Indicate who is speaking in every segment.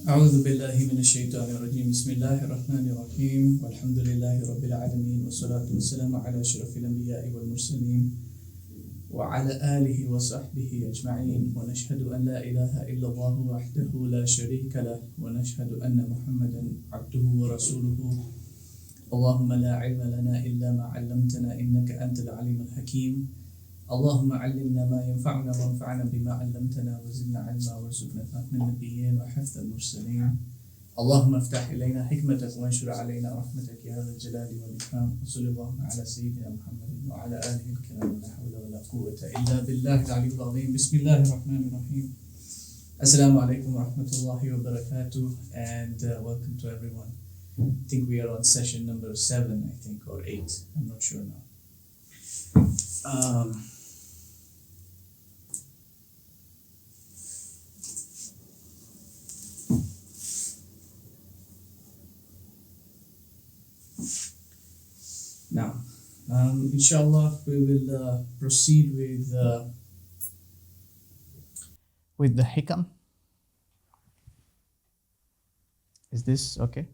Speaker 1: أعوذ بالله من الشيطان الرجيم بسم الله الرحمن الرحيم والحمد لله رب العالمين والصلاة والسلام على أشرف الأنبياء والمرسلين وعلى آله وصحبه أجمعين ونشهد أن لا إله إلا الله وحده لا شريك له ونشهد أن محمدا عبده ورسوله اللهم لا علم لنا إلا ما علمتنا إنك أنت العليم الحكيم اللهم علمنا ما ينفعنا وانفعنا بما علمتنا وزدنا علما وارزقنا فهم النبيين وحفظ المرسلين اللهم افتح إلينا حكمتك وانشر علينا رحمتك يا ذا الجلال والإكرام وصلى الله على سيدنا محمد وعلى آله الكرام لا حول ولا قوة إلا بالله العلي العظيم بسم الله الرحمن الرحيم Assalamu alaikum wa rahmatullahi wa barakatuh and welcome to everyone. I think we are on session number 7 I think or 8, I'm not sure now. Now, inshallah, we will proceed with the Hikam. Is this okay?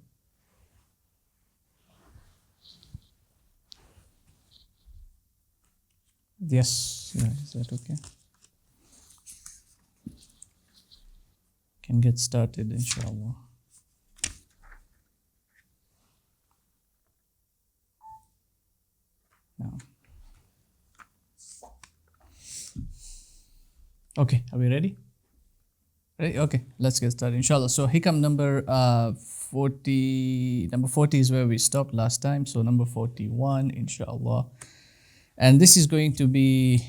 Speaker 1: Yes, yeah, is that okay? Can get started, inshallah. Now. Okay, are we ready? Ready? Okay, let's get started, inshallah. So Hikam number 40 is where we stopped last time, so number 41, inshallah. And this is going to be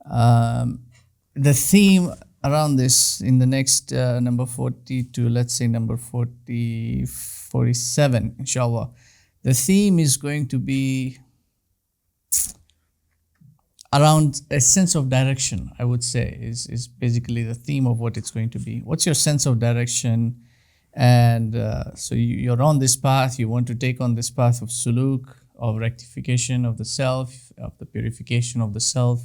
Speaker 1: the theme around this in the next number 40 to let's say number 47, inshallah. The theme is going to be around a sense of direction, I would say, is basically the theme of what it's going to be. What's your sense of direction? And so you're on this path, you want to take on this path of suluk, of rectification of the self, of the purification of the self.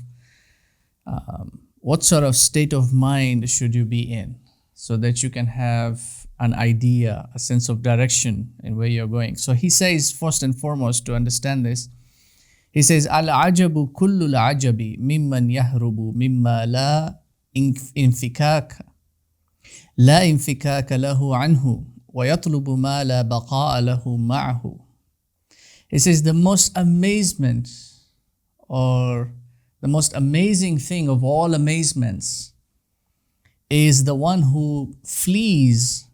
Speaker 1: What sort of state of mind should you be in so that you can have an idea, a sense of direction in where you're going? So he says, first and foremost, to understand this, he says, Al-ajabu kullu al-ajabi mimman yahrubu mimma la infikaka lahu anhu wa yatlubu ma la baqa'a lahu ma'ahu. He says the most amazement or the most amazing thing of all amazements is the one who flees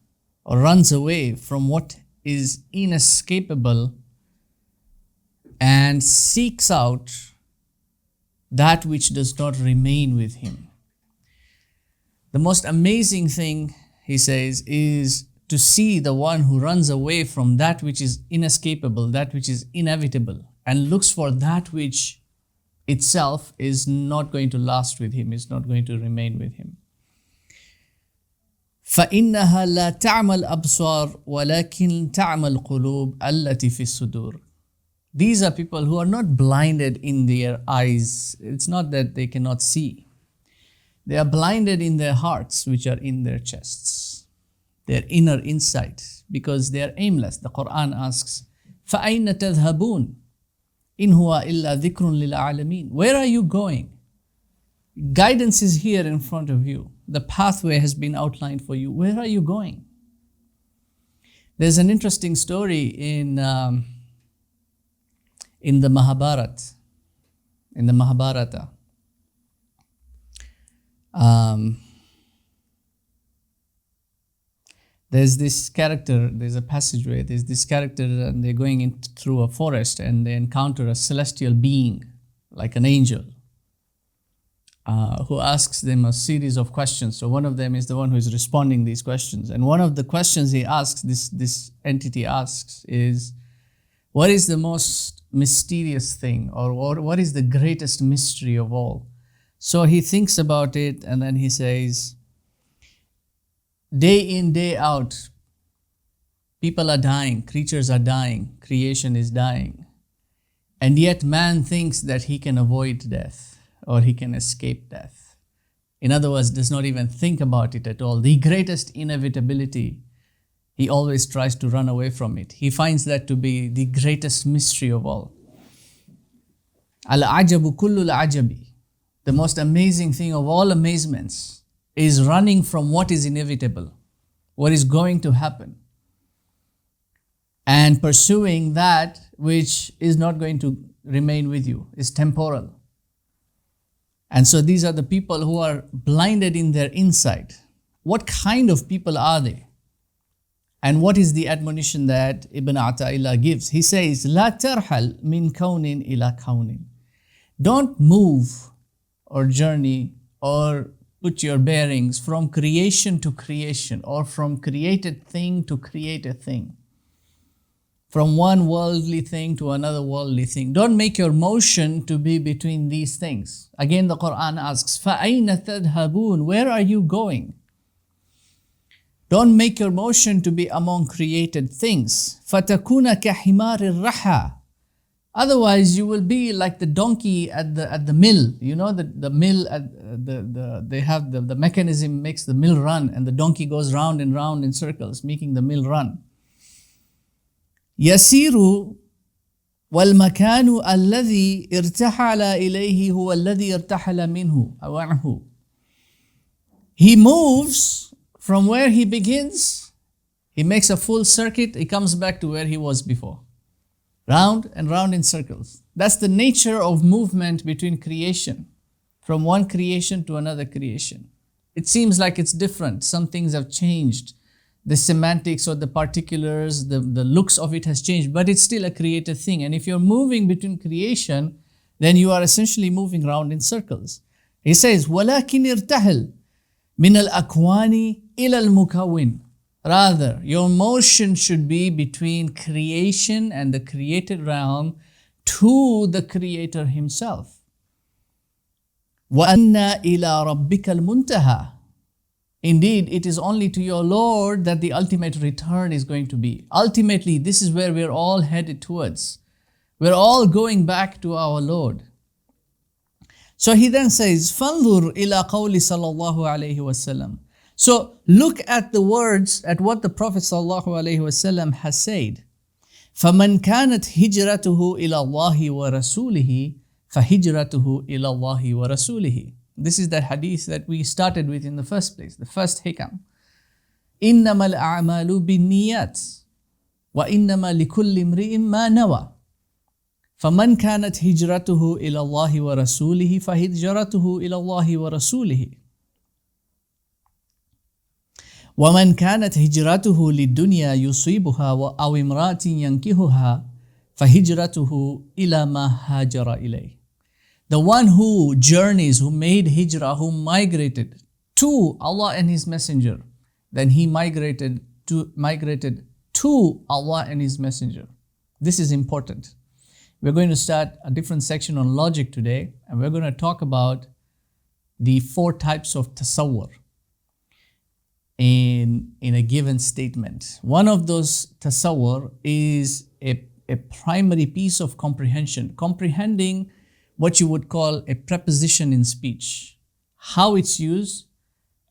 Speaker 1: or runs away from what is inescapable and seeks out that which does not remain with him. The most amazing thing, he says, is to see the one who runs away from that which is inescapable, that which is inevitable, and looks for that which itself is not going to last with him, is not going to remain with him. فَإِنَّهَا لَا تَعْمَى الْأَبْصَارُ وَلَكِنْ تَعْمَى الْقُلُوبُ الَّتِي فِي الصُّدُورِ. These are people who are not blinded in their eyes. It's not that they cannot see. They are blinded in their hearts, which are in their chests. Their inner insight, because they are aimless. The Quran asks, فَأَيْنَ تَذْهَبُونَ إِنْ هُوَ إِلَّا ذِكْرٌ لِلْعَالَمِينَ. Where are you going? Guidance is here in front of you. The pathway has been outlined for you. Where are you going? There's an interesting story in the Mahabharata. In the Mahabharata. There's this character, there's a passageway, there's this character and they're going through a forest and they encounter a celestial being, like an angel, who asks them a series of questions. So one of them is the one who is responding these questions. And one of the questions he asks, this entity asks, is, what is the most mysterious thing, or what is the greatest mystery of all? So he thinks about it and then he says, day in, day out, people are dying, creatures are dying, creation is dying. And yet man thinks that he can avoid death or he can escape death.
Speaker 2: In other words, does not even think about it at all. The greatest inevitability, he always tries to run away from it. He finds that to be the greatest mystery of all. Al-ajabu kullu al-ajabi. The most amazing thing of all amazements is running from what is inevitable, what is going to happen, and pursuing that which is not going to remain with you, is temporal. And so these are the people who are blinded in their insight. What kind of people are they? And what is the admonition that Ibn Ata'illah gives? He says, "La tarhal min kaunin ila kaunin." Don't move or journey or put your bearings from creation to creation, or from created thing to created thing, from one worldly thing to another worldly thing. Don't make your motion to be between these things. Again, the Quran asks, فَأَيْنَ تَذْهَبُونَ? Where are you going? Don't make your motion to be among created things. فَتَكُونَ كَحِمَارِ الرَّحَى. Otherwise, you will be like the donkey at the mill. You know, the mill, they have the mechanism makes the mill run, and the donkey goes round and round in circles, making the mill run. يَسِيرُ وَالْمَكَانُ الَّذِي ارْتَحَلَ إِلَيْهِ هُوَ الَّذِي ارْتَحَلَ مِنْهُ أَوْ عَنْهُ. He moves from where he begins, he makes a full circuit, he comes back to where he was before. Round and round in circles. That's the nature of movement between creation, from one creation to another creation. It seems like it's different. Some things have changed. The semantics or the particulars, the looks of it has changed, but it's still a created thing. And if you're moving between creation, then you are essentially moving round in circles. He says, وَلَكِنْ ارْتَحِلْ مِنَ الْأَكْوَانِ إِلَى الْمُكَوِّنِ. Rather, your motion should be between creation and the created realm to the Creator Himself. وَأَنَّ إِلَىٰ رَبِّكَ الْمُنْتَهَى. Indeed, it is only to your Lord that the ultimate return is going to be. Ultimately, this is where we're all headed towards. We're all going back to our Lord. So he then says, فَانظُرْ إِلَىٰ قَوْلِ صَلَّى اللَّهُ عَلَيْهِ وَسَلَّمَ. So look at the words, at what the Prophet ﷺ has said. فَمَنْ كَانَتْ هِجْرَتُهُ إِلَى اللَّهِ وَرَسُولِهِ فَهِجْرَتُهُ إِلَى اللَّهِ وَرَسُولِهِ. This is the hadith that we started with in the first place, the first hikam. إِنَّمَا الْأَعْمَالُ بِالنِّيَّاتِ وَإِنَّمَا لِكُلِّ امْرِئٍ مَا نَوَى فَمَنْ كَانَتْ هِجْرَتُهُ إِلَى اللَّهِ وَرَسُولِهِ فَهِجْرَتُهُ إِلَى اللَّهِ وَرَسُولِهِ وَمَنْ كَانَتْ هِجْرَتُهُ لِلدُّنْيَا يُصِيبُهَا أَوْ امْرَأَةٍ يَنْكِحُهَا فَهِجْرَتُهُ إِلَى مَا هَاجَرَ إِلَيْهِ. The one who journeys, who made hijrah, who migrated to Allah and His Messenger, then he migrated to Allah and His Messenger. This is important. We're going to start a different section on logic today, and we're going to talk about the 4 types of tasawwur in a given statement. One of those tasawwur is a primary piece of comprehension, comprehending what you would call a preposition in speech, how it's used,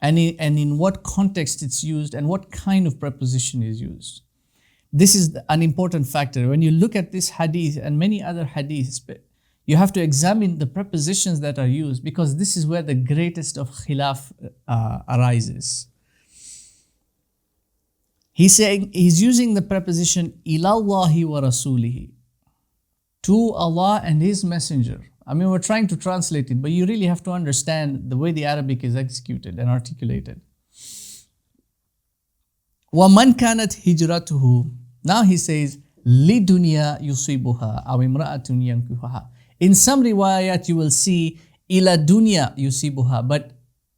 Speaker 2: and in what context it's used, and what kind of preposition is used. This is an important factor. When you look at this hadith and many other hadiths, you have to examine the prepositions that are used, because this is where the greatest of khilaf arises. He's using the preposition ilallahi wa rasulihi, to Allah and His Messenger. I mean, we're trying to translate it, but you really have to understand the way the Arabic is executed and articulated. وَمَنْ كَانَتْ هِجْرَتُهُ. Now he says, لِدُنْيَا يُصِيبُهَا أَوْ امْرَأَةٌ يَنْكِحُهَا. In some riwayat you will see إِلَى دُنْيَا يُصِيبُهَا, but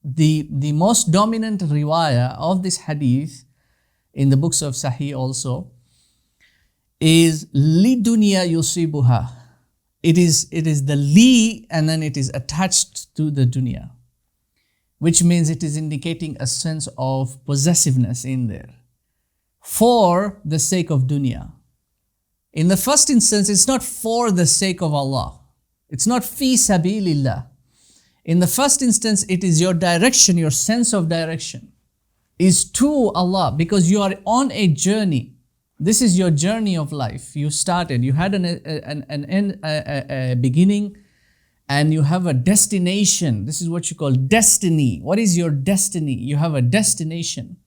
Speaker 2: the most dominant riwayah of this hadith in the books of Sahih also is لِدُنْيَا يُصِيبُهَا. It is the li, and then it is attached to the dunya, which means it is indicating a sense of possessiveness in there, for the sake of dunya. In the first instance, it's not for the sake of Allah. It's not fi sabilillah. In the first instance, it is your direction, your sense of direction is to Allah, because you are on a journey. This is your journey of life. You started, you had a beginning, and you have a destination. This is what you call destiny. What is your destiny? You have a destination.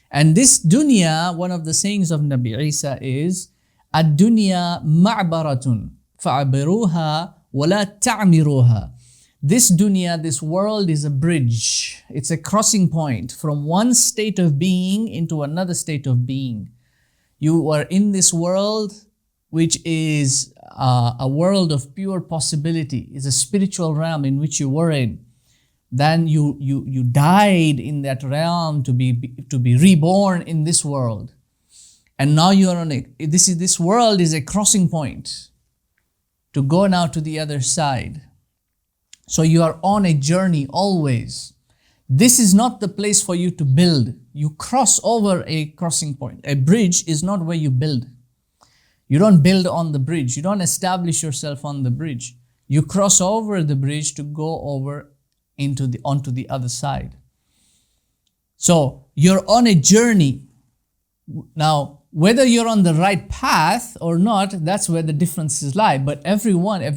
Speaker 2: And this dunya, one of the sayings of Nabi Isa is, ad-dunya ma'baratun fa'abiruha wa la ta'miruha. This dunya, this world is a bridge. It's a crossing point from one state of being into another state of being. You are in this world, which is a world of pure possibility. It's a spiritual realm in which you were in. Then you died in that realm to be reborn in this world. And now you are on this world is a crossing point to go now to the other side. So you are on a journey always. This is not the place for you to build. You cross over a crossing point. A bridge is not where you build. You don't build on the bridge. You don't establish yourself on the bridge. You cross over the bridge to go over onto the other side. So you're on a journey. Now, whether you're on the right path or not, that's where the differences lie. But every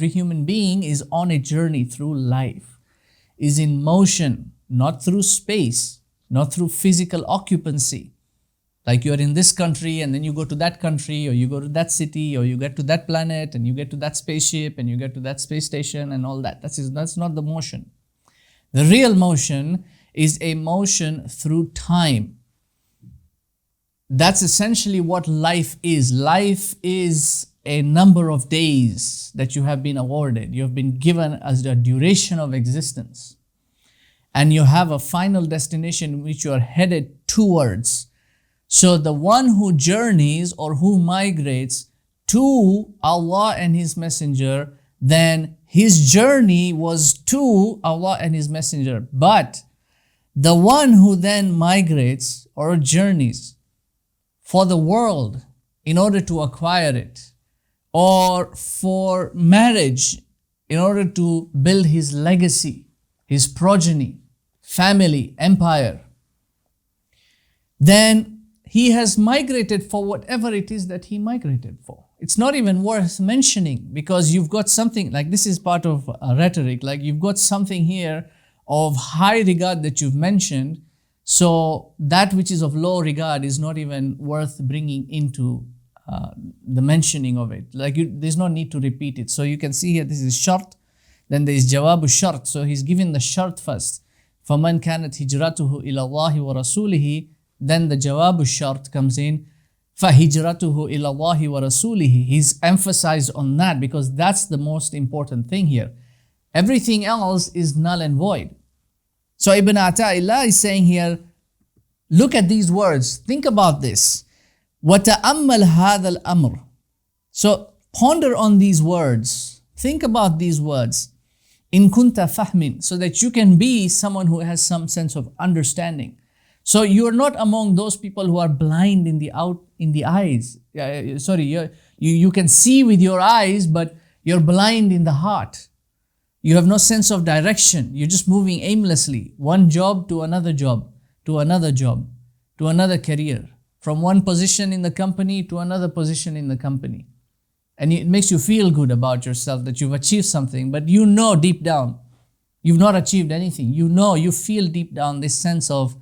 Speaker 2: human being is on a journey through life, is in motion, not through space, not through physical occupancy. Like you're in this country and then you go to that country, or you go to that city, or you get to that planet and you get to that spaceship and you get to that space station and all that. That's not the motion. The real motion is a motion through time. That's essentially what life is. Life is a number of days that you have been awarded. You have been given as the duration of existence. And you have a final destination which you are headed towards. So the one who journeys or who migrates to Allah and His Messenger, then his journey was to Allah and His Messenger. But the one who then migrates or journeys for the world in order to acquire it, or for marriage in order to build his legacy, his progeny, family, empire, then he has migrated for whatever it is that he migrated for. It's not even worth mentioning, because you've got something, like this is part of rhetoric, like you've got something here of high regard that you've mentioned, so that which is of low regard is not even worth bringing into the mentioning of it. Like there's no need to repeat it. So you can see here, this is shart, then there is jawabu shart. So he's given the shart first. فَمَنْ كَانَتْ هِجْرَتُهُ إِلَى اللَّهِ وَرَسُولِهِ. Then the jawabu shart comes in. فَهِجْرَتُهُ إِلَى اللَّهِ وَرَسُولِهِ. He's emphasized on that because that's the most important thing here. Everything else is null and void. So Ibn Ata'illah is saying here, look at these words, think about this. وَتَأَمَّلْ هَذَا الْأَمْرِ. So ponder on these words, think about these words. إِن كُنْتَ فَهْمٍ. So that you can be someone who has some sense of understanding. So you are not among those people who are blind in the eyes. You can see with your eyes, but you're blind in the heart. You have no sense of direction. You're just moving aimlessly, one job to another job, to another job, to another career, from one position in the company to another position in the company. And it makes you feel good about yourself that you've achieved something, but you know deep down, you've not achieved anything. You feel deep down this sense of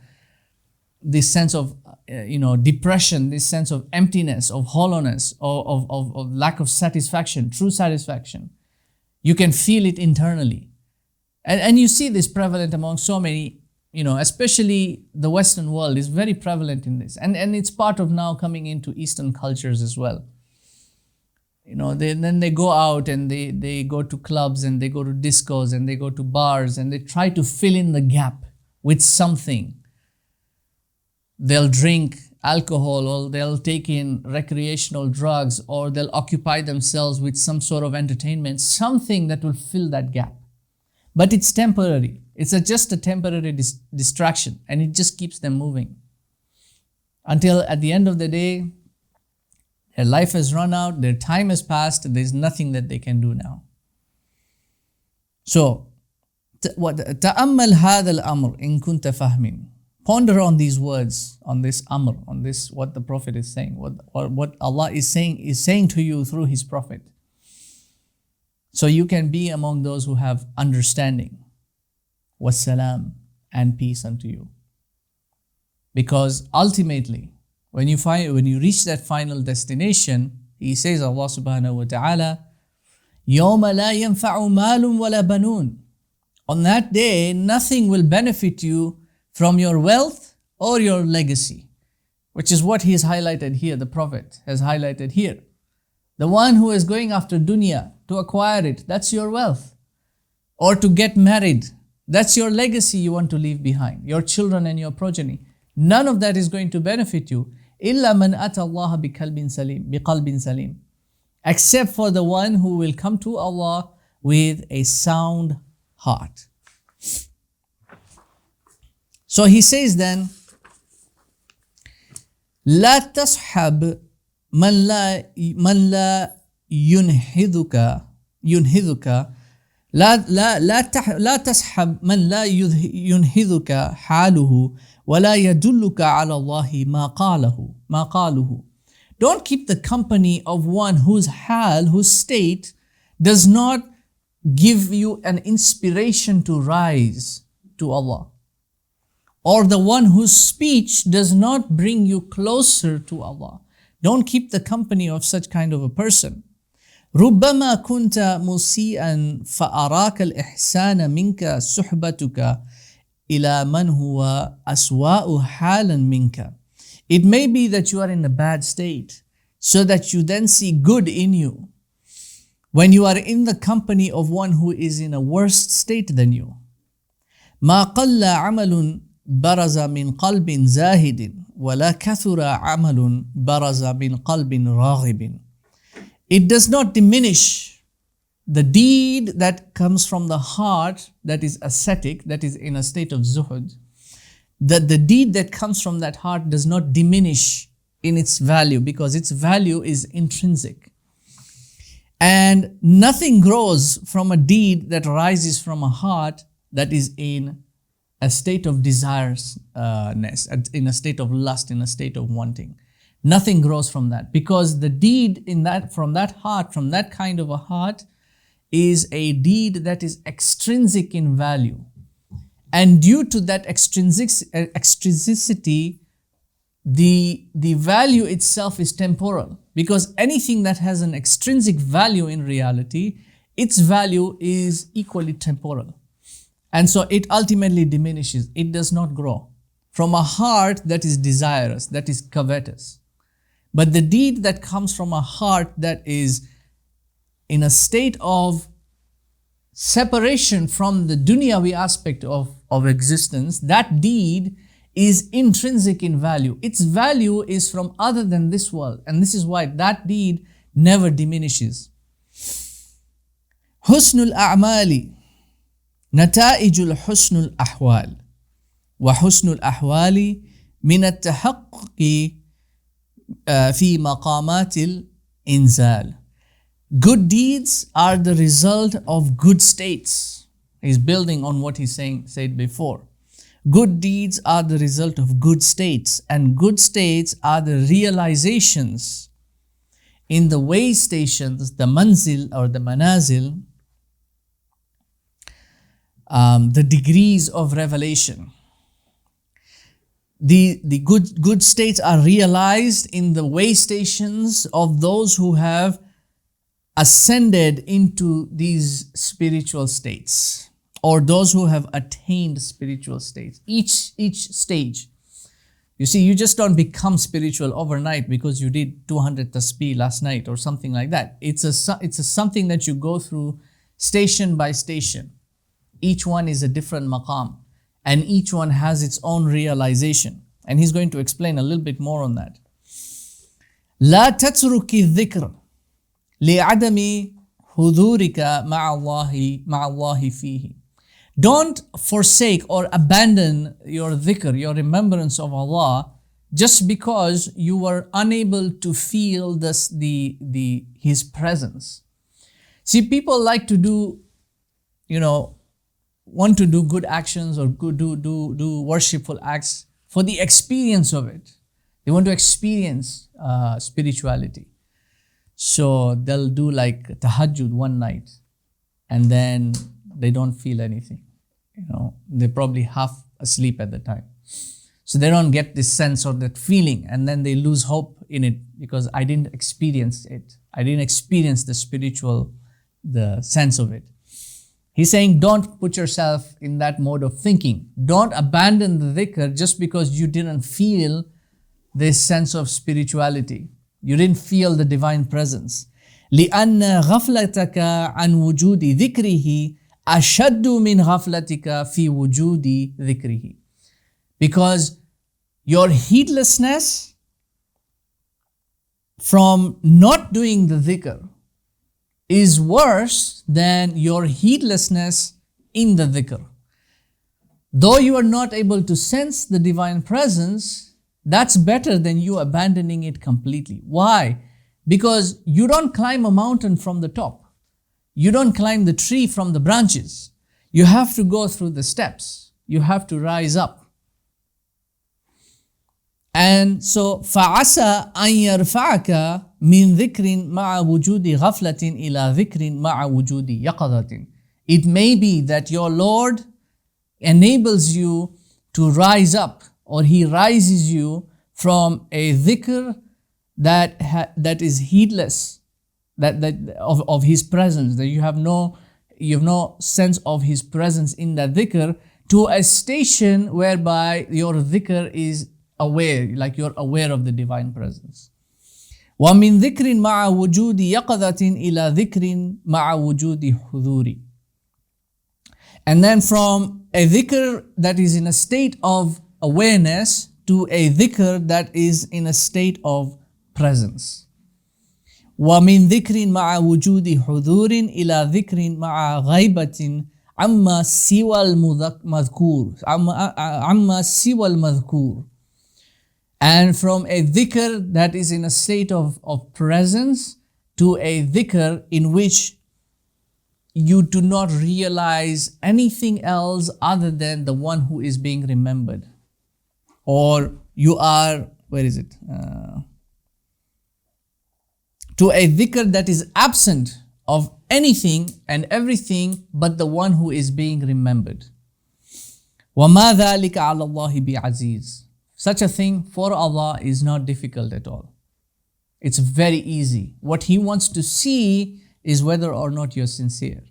Speaker 2: depression, this sense of emptiness, of hollowness, of lack of satisfaction, true satisfaction. You can feel it internally. And you see this prevalent among so many, especially the Western world is very prevalent in this. And it's part of now coming into Eastern cultures as well. Then they go out and they go to clubs and they go to discos and they go to bars and they try to fill in the gap with something. They'll drink alcohol, or they'll take in recreational drugs, or they'll occupy themselves with some sort of entertainment, something that will fill that gap. But it's temporary. It's just a temporary distraction, and it just keeps them moving. Until at the end of the day, their life has run out, their time has passed, there's nothing that they can do now. So, تأمل هذا الأمر إن كنت فاهمين. Ponder on these words, on this amr, on this what the Prophet is saying, what Allah is saying to you through His Prophet. So you can be among those who have understanding. Wassalam, and peace unto you. Because ultimately, when you reach that final destination, He says, Allah subhanahu wa ta'ala, يَوْمَ لَا يَنْفَعُ مَالٌ وَلَا بَنُونَ. On that day, nothing will benefit you from your wealth or your legacy, which is what he has highlighted here, the Prophet has highlighted here. The one who is going after dunya to acquire it, that's your wealth. Or to get married, that's your legacy you want to leave behind, your children and your progeny. None of that is going to benefit you. إِلَّا مَنْ أَتَى اللَّهَ بِقَلْبٍ سَلِيمٍ. Except for the one who will come to Allah with a sound heart. So he says then, لا تصحب من لا ينهضك لا تصحب من لا ينهضك حاله ولا يدلك على الله ما قاله. Don't keep the company of one whose hal, whose state does not give you an inspiration to rise to Allah, or the one whose speech does not bring you closer to Allah. Don't keep the company of such kind of a person. ربما كنت مسيئا فأراك الإحسان منك صحبتك إلى من هو أسوأ حالا منك. It may be that you are in a bad state, so that you then see good in you when you are in the company of one who is in a worse state than you. ما قل عمل برز من قلب زاهد ولا كثر عمل برز من قلب راغب. It does not diminish the deed that comes from the heart that is ascetic, that is in a state of zuhud. That the deed that comes from that heart does not diminish in its value, because its value is intrinsic. And nothing grows from a deed that rises from a heart that is in a state of desireness, in a state of lust, in a state of wanting. Nothing grows from that, because the deed from that heart, from that kind of a heart, is a deed that is extrinsic in value. And due to that extrinsicity, the value itself is temporal, because anything that has an extrinsic value in reality, its value is equally temporal. And so it ultimately diminishes. It does not grow from a heart that is desirous, that is covetous. But the deed that comes from a heart that is in a state of separation from the dunyawi aspect of existence, that deed is intrinsic in value. Its value is from other than this world. And this is why that deed never diminishes. Husnul a'mali نتائج الحسن الأحوال وحسن الأحوال من التحقق في مقامات الإنزال. Good deeds are the result of good states. He's building on what he said before. Good deeds are the result of good states, and good states are the realizations in the way stations, the manzil or the manazil, the degrees of revelation. The good states are realized in the way stations of those who have ascended into these spiritual states, or those who have attained spiritual states. Each stage. You see, you just don't become spiritual overnight because you did 200 tasbih last night or something like that. It's something that you go through station by station. Each one is a different maqam, and each one has its own realization. And he's going to explain a little bit more on that. لا تترك الذكر لعدم حضورك مع الله فيه. Don't forsake or abandon your dhikr, your remembrance of Allah, just because you were unable to feel His presence. See, people like to do, want to do good actions or do worshipful acts for the experience of it. They want to experience spirituality. So they'll do like tahajjud one night and then they don't feel anything. They're probably half asleep at the time. So they don't get this sense or that feeling, and then they lose hope in it because I didn't experience it. I didn't experience the sense of it. He's saying don't put yourself in that mode of thinking. Don't abandon the dhikr just because you didn't feel this sense of spirituality. You didn't feel the divine presence. لأن غفلتك عن وجود ذكره أشد من غفلتك في وجود ذكره. Because your heedlessness from not doing the dhikr is worse than your heedlessness in the dhikr. Though you are not able to sense the divine presence, that's better than you abandoning it completely. Why? Because you don't climb a mountain from the top. You don't climb the tree from the branches. You have to go through the steps. You have to rise up. And so فَعَسَى أَن يَرْفَعَكَ مِنْ ذِكْرٍ مَعَ وُجُودِ غَفْلَةٍ إِلَى ذِكْرٍ مَعَ وُجُودِ يَقَظَةٍ. It may be that your Lord enables you to rise up, or He rises you from a dhikr that is heedless, that of His presence, that you have no sense of His presence in that dhikr, to a station whereby your dhikr is aware, like you're aware of the divine presence. وَمِن ذِكْرٍ مَعَ وُجُودِ يَقَظَةٍ إِلَى ذِكْرٍ مَعَ وُجُودِ حُضُورِ. And then from a dhikr that is in a state of awareness to a dhikr that is in a state of presence. وَمِن ذِكْرٍ مَعَ وُجُودِ حُضُورٍ إِلَى ذِكْرٍ مَعَ غَيْبَةٍ عَمَّا سِوَى الْمَذْكُورِ. And from a dhikr that is in a state of presence to a dhikr in which you do not realize anything else other than the one who is being remembered. Or you are, to a dhikr that is absent of anything and everything but the one who is being remembered. وَمَا ذَلِكَ عَلَى اللَّهِ بِعَزِيزٍ. Such a thing for Allah is not difficult at all. It's very easy. What He wants to see is whether or not you're sincere.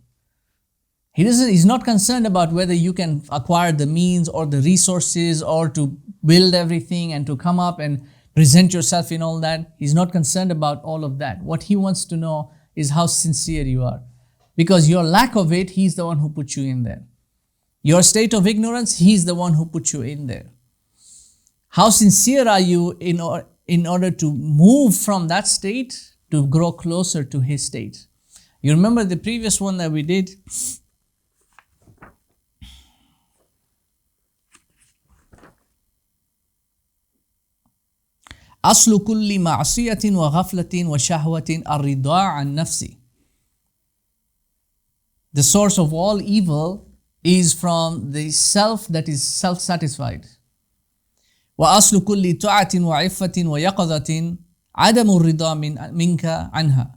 Speaker 2: He's not concerned about whether you can acquire the means or the resources or to build everything and to come up and present yourself in all that. He's not concerned about all of that. What He wants to know is how sincere you are. Because your lack of it, He's the one who put you in there. Your state of ignorance, He's the one who put you in there. How sincere are you in order to move from that state to grow closer to His state? You remember the previous one that we did? أصل كل معصية وغفلة وشهوة الرضا عن نفسي. The source of all evil is from the self that is self-satisfied. وأصل كل طاعة وعفة ويقظة عدم الرضا منك عنها.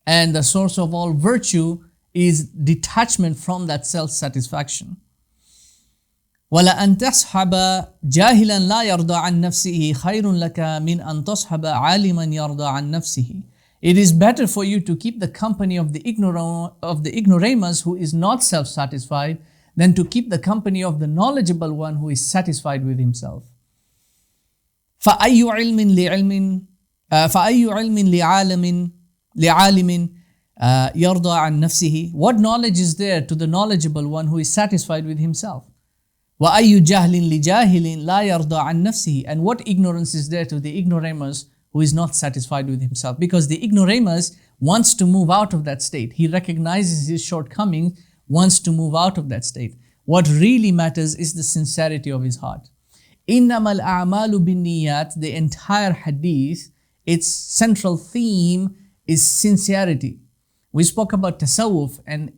Speaker 2: And the source of all virtue is detachment from that self-satisfaction. وَلَأَن تَصْحَبَ جَاهِلًا لَا يَرْضَى عَنْ نَفْسِهِ خَيْرٌ لَكَ مِنْ أَن تَصْحَبَ عَالِمًا يَرْضَى عَنْ نَفْسِهِ. It is better for you to keep the company of the ignoramus who is not self-satisfied than to keep the company of the knowledgeable one who is satisfied with himself. فأي علم لعالم يرضى عن نفسه. What knowledge is there to the knowledgeable one who is satisfied with himself? وأي جهل لجاهل لا يرضى عن نفسه. And what ignorance is there to the ignoramus who is not satisfied with himself? Because the ignoramus wants to move out of that state. He recognizes his shortcomings, wants to move out of that state. What really matters is the sincerity of his heart. إِنَّمَا الْأَعْمَالُ بِالنِّيَّاتِ. The entire hadith, its central theme is sincerity. We spoke about tasawwuf, and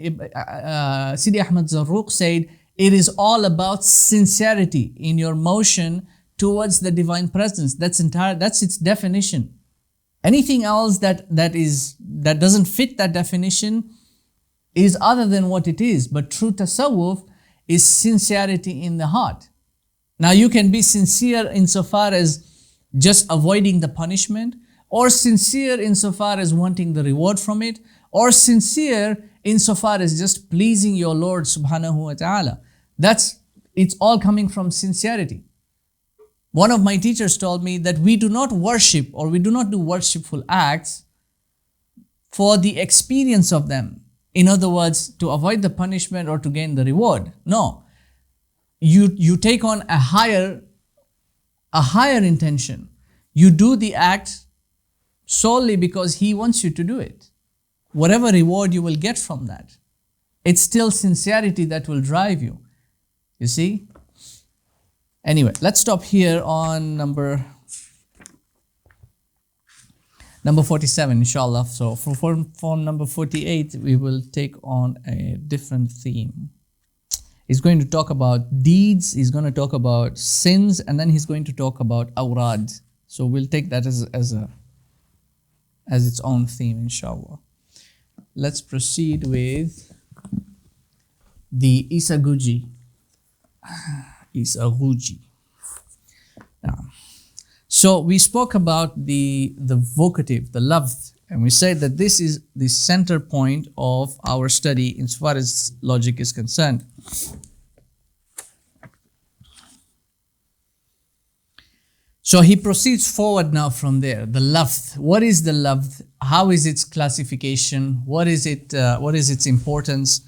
Speaker 2: Sidi Ahmad Zarruq said it is all about sincerity in your motion towards the divine presence. That's its definition. Anything else that doesn't fit that definition is other than what it is. But true tasawwuf is sincerity in the heart. Now you can be sincere insofar as just avoiding the punishment, or sincere insofar as wanting the reward from it, or sincere insofar as just pleasing your Lord subhanahu wa ta'ala. It's all coming from sincerity. One of my teachers told me that we do not worship, or we do not do worshipful acts for the experience of them. In other words, to avoid the punishment or to gain the reward. No. You take on a higher intention. You do the act solely because He wants you to do it. Whatever reward you will get from that, it's still sincerity that will drive you. You see? Anyway, let's stop here on number 47, inshallah. So for number 48, we will take on a different theme. He's going to talk about deeds, he's going to talk about sins, and then he's going to talk about awrad. So we'll take that as its own theme, inshallah. Let's proceed with the Isaguji. Now, so we spoke about the vocative, the lafz, and we said that this is the center point of our study insofar as logic is concerned. So he proceeds forward now from there. The lafz. What is the lafz? How is its classification? What is its importance?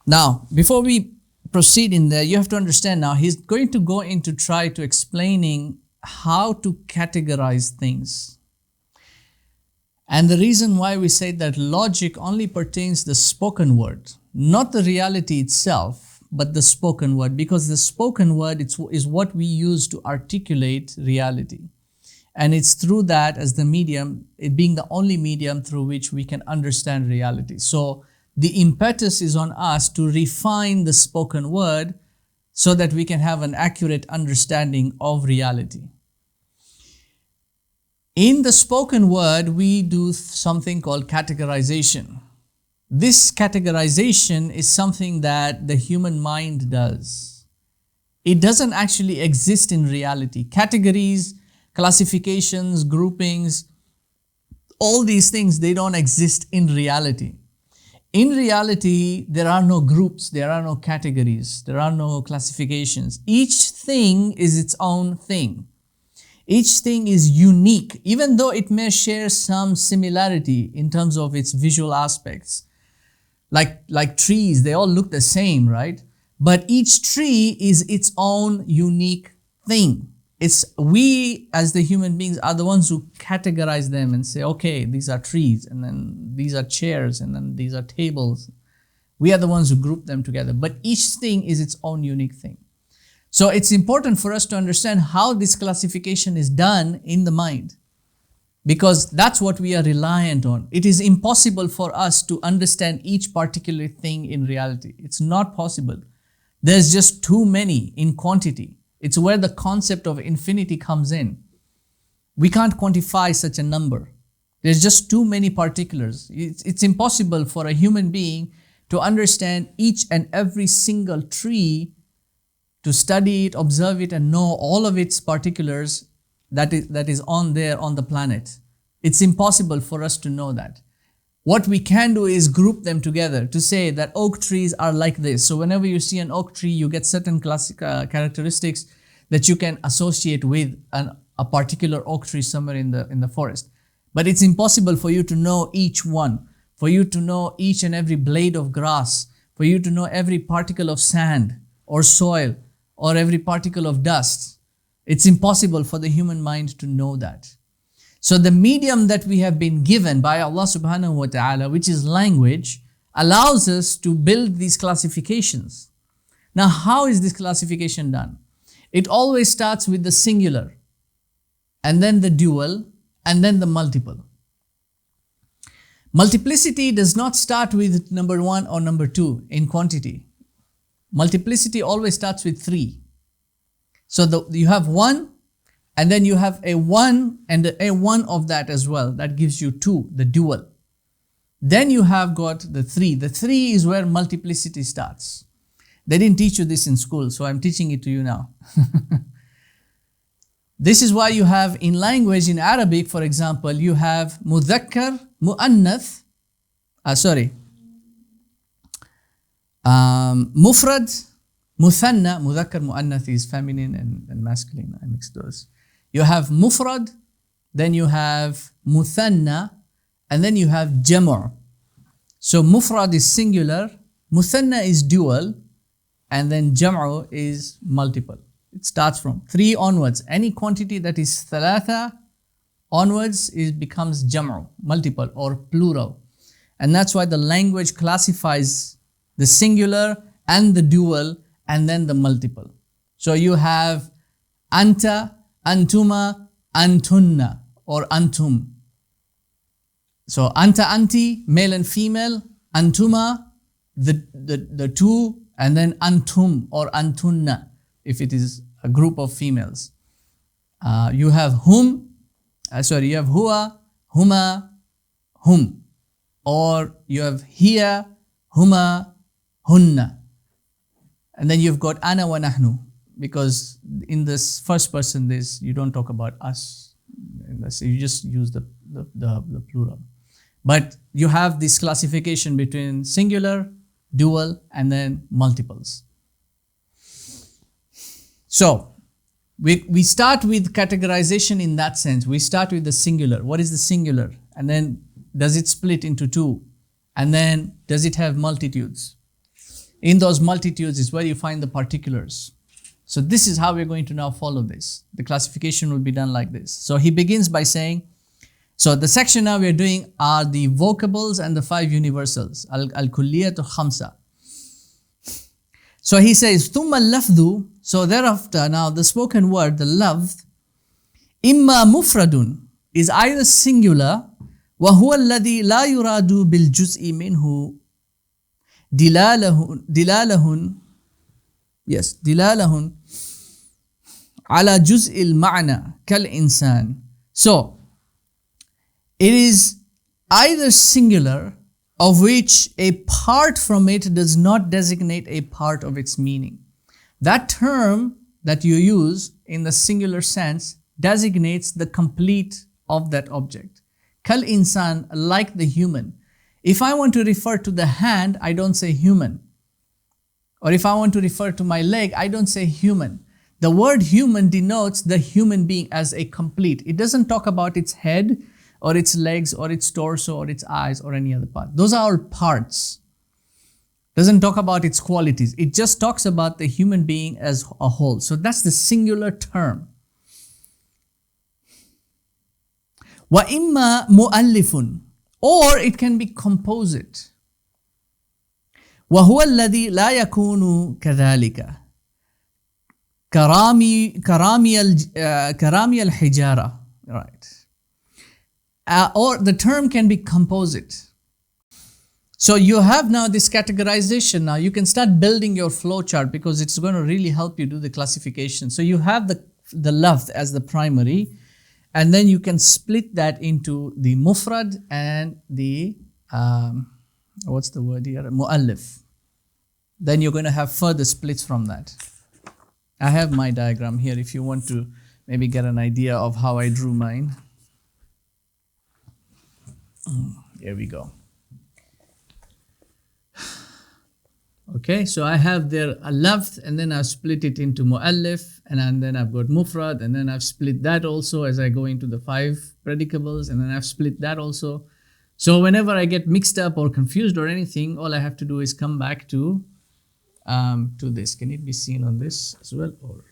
Speaker 2: Now, before we proceed in there, you have to understand now, he's going to go into try to explaining how to categorize things. And the reason why we say that logic only pertains the spoken word, not the reality itself, but the spoken word, because the spoken word is what we use to articulate reality. And it's through that as the medium, it being the only medium through which we can understand reality. So the impetus is on us to refine the spoken word so that we can have an accurate understanding of reality. In the spoken word, we do something called categorization. This categorization is something that the human mind does. It doesn't actually exist in reality. Categories, classifications, groupings, all these things, they don't exist in reality. In reality, there are no groups, there are no categories, there are no classifications. Each thing is its own thing. Each thing is unique, even though it may share some similarity in terms of its visual aspects. Like trees, they all look the same, right? But each tree is its own unique thing. It's we as the human beings are the ones who categorize them and say, okay, these are trees, and then these are chairs, and then these are tables. We are the ones who group them together. But each thing is its own unique thing. So it's important for us to understand how this classification is done in the mind, because that's what we are reliant on. It is impossible for us to understand each particular thing in reality. It's not possible. There's just too many in quantity. It's where the concept of infinity comes in. We can't quantify such a number. There's just too many particulars. It's impossible for a human being to understand each and every single tree, to study it, observe it, and know all of its particulars that is on the planet. It's impossible for us to know that. What we can do is group them together to say that oak trees are like this. So whenever you see an oak tree, you get certain characteristics that you can associate with a particular oak tree somewhere in the forest. But it's impossible for you to know each one, for you to know each and every blade of grass, for you to know every particle of sand or soil or every particle of dust. It's impossible for the human mind to know that. So the medium that we have been given by Allah subhanahu wa ta'ala, which is language, allows us to build these classifications. Now, how is this classification done? It always starts with the singular, and then the dual, and then the multiple. Multiplicity does not start with number 1 or number 2 in quantity. Multiplicity always starts with 3. So you have 1, and then you have a 1 and a 1 of that as well. That gives you 2, the dual. Then you have got the 3. The 3 is where multiplicity starts. They didn't teach you this in school, so I'm teaching it to you now. This is why you have in language, in Arabic, for example, you have mudhakkar, mu'annath, mufrad, muthanna. Mudhakkar, mu'annath is feminine and masculine. I mixed those. You have mufrad, then you have muthanna, and then you have jam'u. So mufrad is singular, muthanna is dual, and then jam'u is multiple. It starts from 3 onwards. Any quantity that is thalatha onwards becomes jam'u, multiple or plural. And that's why the language classifies the singular and the dual and then the multiple. So you have anta, antuma, antunna or antum. So anta, anti, male and female, antuma, the two, and then antum or antunna if it is a group of females. You have you have huwa, huma, hum. Or you have hiya, huma, hunna. And then you've got ana wa nahnu, because in this first person you don't talk about us. You just use the plural. But you have this classification between singular, dual, and then multiples. So we start with categorization in that sense. We start with the singular. What is the singular? And then does it split into 2? And then does it have multitudes? In those multitudes is where you find the particulars. So this is how we're going to now follow this. The classification will be done like this. So he begins by saying, so the section now we're doing are the vocables and the 5 universals. Al-kulliyatu khamsa. So he says, ثُمَّ اللَّفْظُ. So thereafter, now the spoken word, the lafz, imma mufradun, is either singular, وَهُوَ الَّذِي لَا يُرَادُ بِالْجُزْءِ مِنْهُ دِلَالَهُنْ عَلَى جُزْءِ الْمَعْنَى كَالْإِنسَانِ. So, it is either singular, of which a part from it does not designate a part of its meaning. That term that you use in the singular sense designates the complete of that object. Kal insan, like the human. If I want to refer to the hand, I don't say human. Or if I want to refer to my leg, I don't say human. The word human denotes the human being as a complete. It doesn't talk about its head or its legs or its torso or its eyes or any other part. Those are all parts. Doesn't talk about its qualities. It just talks about the human being as a whole. So that's the singular term. Wa imma mu'allifun, or it can be composite. Wa huwa alladhi la yakunu kadhalika. Karami al-hijara. Right. Or the term can be composite. So you have now this categorization. Now you can start building your flowchart because it's going to really help you do the classification. So you have the lafz as the primary, and then you can split that into the mufrad and the, what's the word here? Mu'allif. Then you're going to have further splits from that. I have my diagram here if you want to maybe get an idea of how I drew mine. Here we go. Okay, so I have there a lafz, and then I've split it into mu'allif, and then I've got mufrad, and then I've split that also as I go into the 5 predicables, and then I've split that also. So whenever I get mixed up or confused or anything, all I have to do is come back to this. Can it be seen on this as well? Or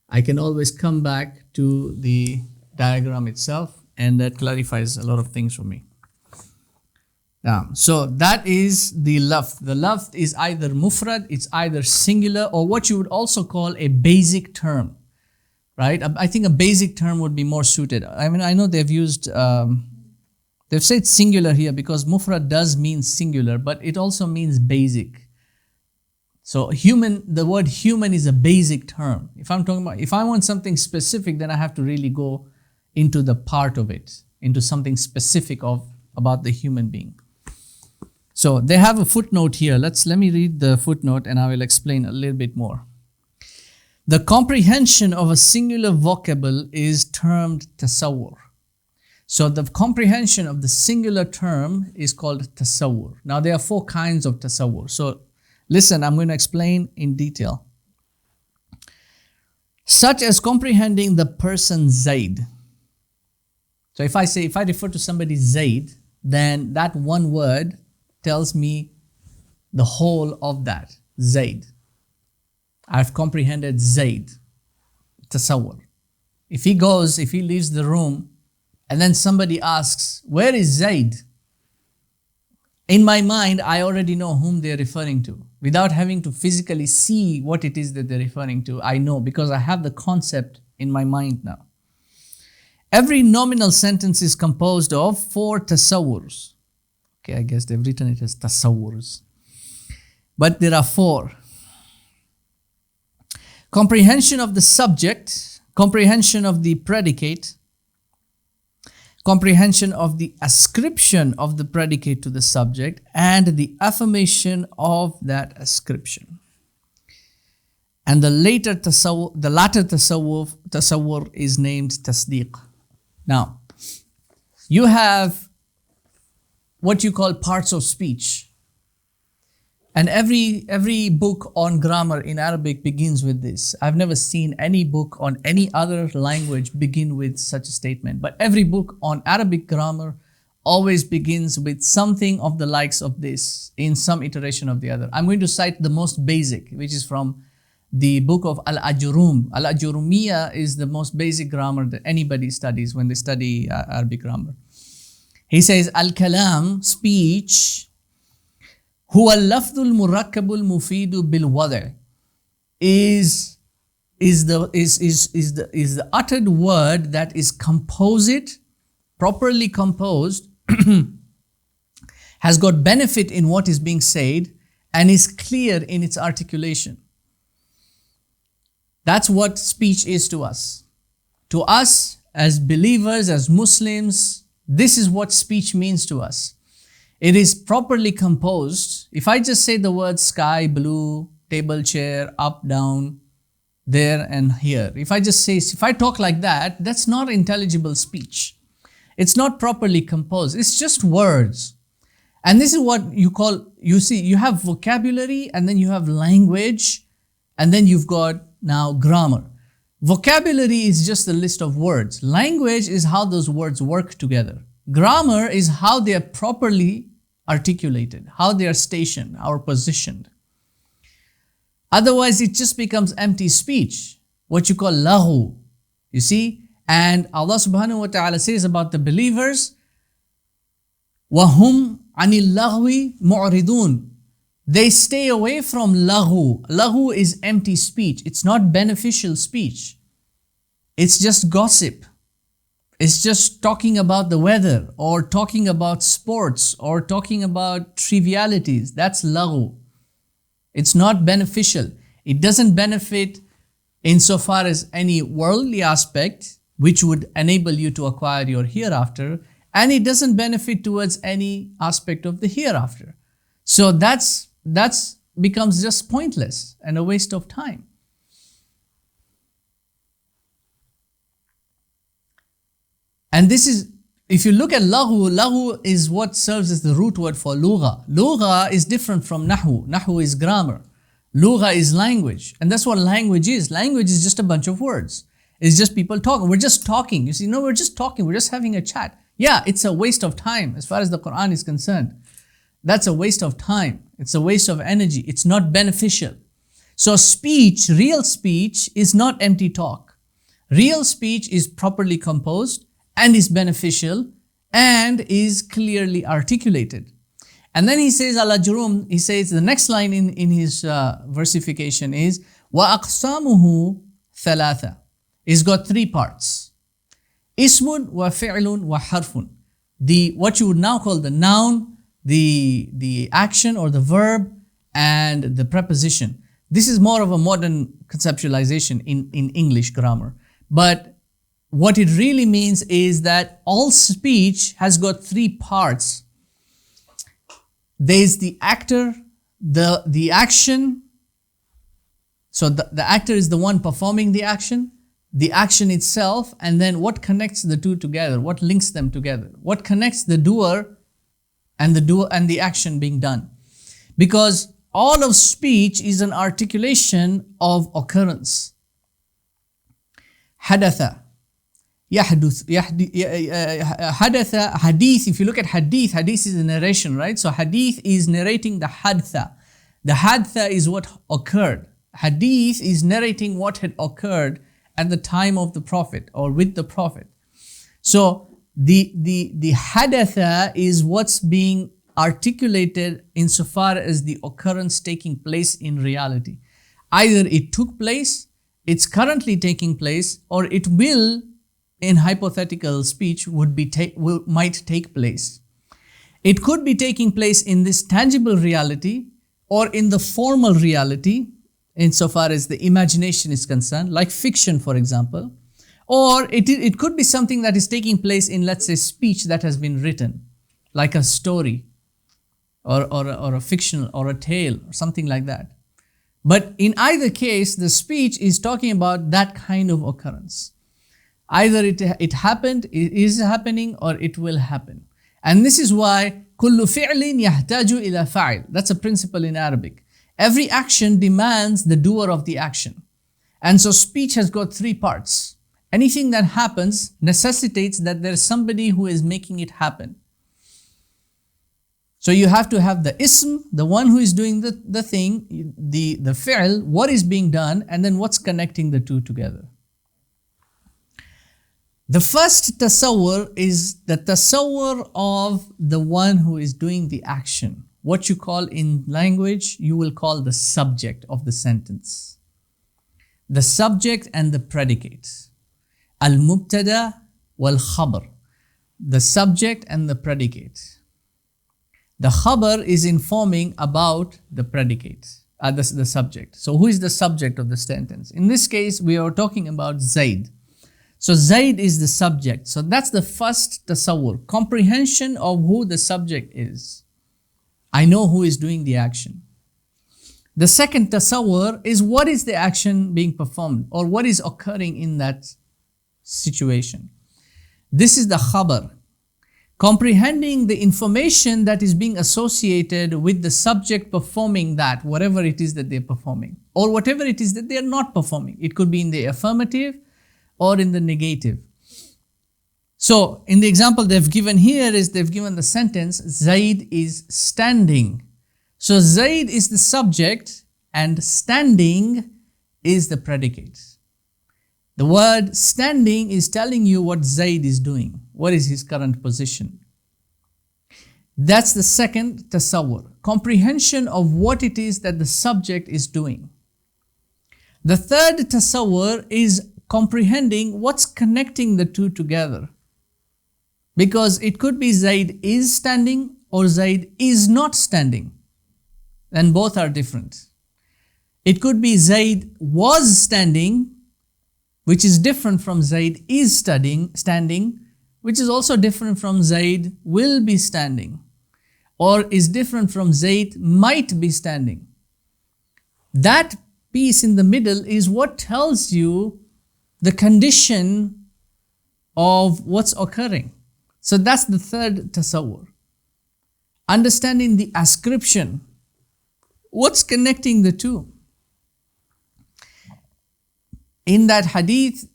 Speaker 2: I can always come back to the diagram itself, and that clarifies a lot of things for me. So that is the lafz. The lafz is either mufrad, it's either singular, or what you would also call a basic term, right? I think a basic term would be more suited. I mean, I know they've used They've said singular here because mufrad does mean singular, but it also means basic. So human, the word human is a basic term. If I want something specific, then I have to really go into the part of it, into something specific about the human being. So they have a footnote here. Let me read the footnote and I will explain a little bit more. The comprehension of a singular vocable is termed tasawwur. So the comprehension of the singular term is called tasawwur. Now there are 4 kinds of tasawwur. So listen, I'm going to explain in detail. Such as comprehending the person Zaid. So if I refer to somebody Zaid, then that one word tells me the whole of that, Zaid. I've comprehended Zaid, tasawwur. If he leaves the room and then somebody asks, where is Zaid? In my mind, I already know whom they're referring to. Without having to physically see what it is that they're referring to, I know because I have the concept in my mind now. Every nominal sentence is composed of 4 tasawwurs. Okay, I guess they've written it as tasawwurs. But there are 4. Comprehension of the subject, comprehension of the predicate, comprehension of the ascription of the predicate to the subject, and the affirmation of that ascription. And the latter tasawwur is named tasdeeq. Now, you have what you call parts of speech. And every book on grammar in Arabic begins with this. I've never seen any book on any other language begin with such a statement. But every book on Arabic grammar always begins with something of the likes of this in some iteration of the other. I'm going to cite the most basic, which is from the book of Al-Ajrum. Al-Ajrumiyya is the most basic grammar that anybody studies when they study Arabic grammar. He says, Al-Kalam, speech, huwa al-lafdhu al-murakkab al-mufid bil-wad' is the uttered word that is composite, properly composed, has got benefit in what is being said, and is clear in its articulation. That's what speech is to us. To us, as believers, as Muslims, this is what speech means to us. It is properly composed. If I just say the words sky, blue, table, chair, up, down, there and here. If I talk like that, that's not intelligible speech. It's not properly composed. It's just words. And this is what you have vocabulary, and then you have language, and then you've got now grammar. Vocabulary is just a list of words. Language is how those words work together. Grammar is how they are properly articulated, how they are stationed or positioned. Otherwise, it just becomes empty speech, what you call lahu. You see? And Allah subhanahu wa ta'ala says about the believers, وَهُمْ عَنِ اللَّغْوِ مُعْرِضُونَ. They stay away from lahu. Lahu is empty speech. It's not beneficial speech. It's just gossip. It's just talking about the weather or talking about sports or talking about trivialities. That's lahu. It's not beneficial. It doesn't benefit insofar as any worldly aspect which would enable you to acquire your hereafter, and it doesn't benefit towards any aspect of the hereafter. So that's becomes just pointless and a waste of time. And this is, if you look at lahu is what serves as the root word for lugha. Lugha is different from nahu. Nahu is grammar. Lugha is language. And that's what language is. Language is just a bunch of words. It's just people talking. We're just talking. You see, no, we're just talking. We're just having a chat. Yeah, it's a waste of time as far as the Quran is concerned. That's a waste of time. It's a waste of energy. It's not beneficial. So speech, real speech, is not empty talk. Real speech is properly composed and is beneficial and is clearly articulated. And then he says, Al-Ajrum, he says, the next line in his versification is, وَأَقْسَامُهُ ثَلَاثَةً. It's got 3 parts. Ismun wa fi'lun wa harfun. what you would now call the noun, the action or the verb, and the preposition. This is more of a modern conceptualization in English grammar. But what it really means is that all speech has got three parts. There's the actor, the action. So the actor is the one performing the action itself, and then what connects the two together, what links them together, what connects the doer and the action being done. Because all of speech is an articulation of occurrence. Hadatha, yahduth, hadatha, hadith. If you look at hadith is a narration, right? So hadith is narrating the hadtha. The hadtha is what occurred. Hadith is narrating what had occurred at the time of the Prophet or with the Prophet. So the hadatha is what's being articulated insofar as the occurrence taking place in reality. Either it took place, it's currently taking place, or it will, in hypothetical speech, might take place. It could be taking place in this tangible reality or in the formal reality, insofar as the imagination is concerned, like fiction, for example. Or it could be something that is taking place in, let's say, speech that has been written, like a story, or a fiction, or a tale, or something like that. But in either case, the speech is talking about that kind of occurrence. Either it happened, it is happening, or it will happen. And this is why كُلُّ فِعْلٍ يَحْتَاجُ إِلَى فَعِلٍ. That's a principle in Arabic. Every action demands the doer of the action. And so speech has got three parts. Anything that happens necessitates that there is somebody who is making it happen. So you have to have the ism, the one who is doing the thing, the fi'l, what is being done, and then what's connecting the two together. The first tasawwur is the tasawwur of the one who is doing the action. What you call in language, you will call the subject of the sentence. The subject and the predicate. Al-mubtada wal-khabar. The subject and the predicate. The khabar is informing about the predicate, the subject. So who is the subject of the sentence? In this case, we are talking about Zaid. So Zaid is the subject. So that's the first tasawwur, comprehension of who the subject is. I know who is doing the action. The second tasawwur is what is the action being performed or what is occurring in that situation. This is the khabar, comprehending the information that is being associated with the subject performing that, whatever it is that they're performing, or whatever it is that they're not performing. It could be in the affirmative or in the negative. So, in the example they've given here is they've given the sentence, Zaid is standing. So, Zaid is the subject and standing is the predicate. The word standing is telling you what Zaid is doing. What is his current position? That's the second tasawwur, comprehension of what it is that the subject is doing. The third tasawwur is comprehending what's connecting the two together. Because it could be Zaid is standing or Zaid is not standing. And both are different. It could be Zaid was standing, which is different from Zaid is standing, which is also different from Zaid will be standing, or is different from Zaid might be standing. That piece in the middle is what tells you the condition of what's occurring. So that's the third tasawwur. Understanding the ascription. What's connecting the two? In that hadith,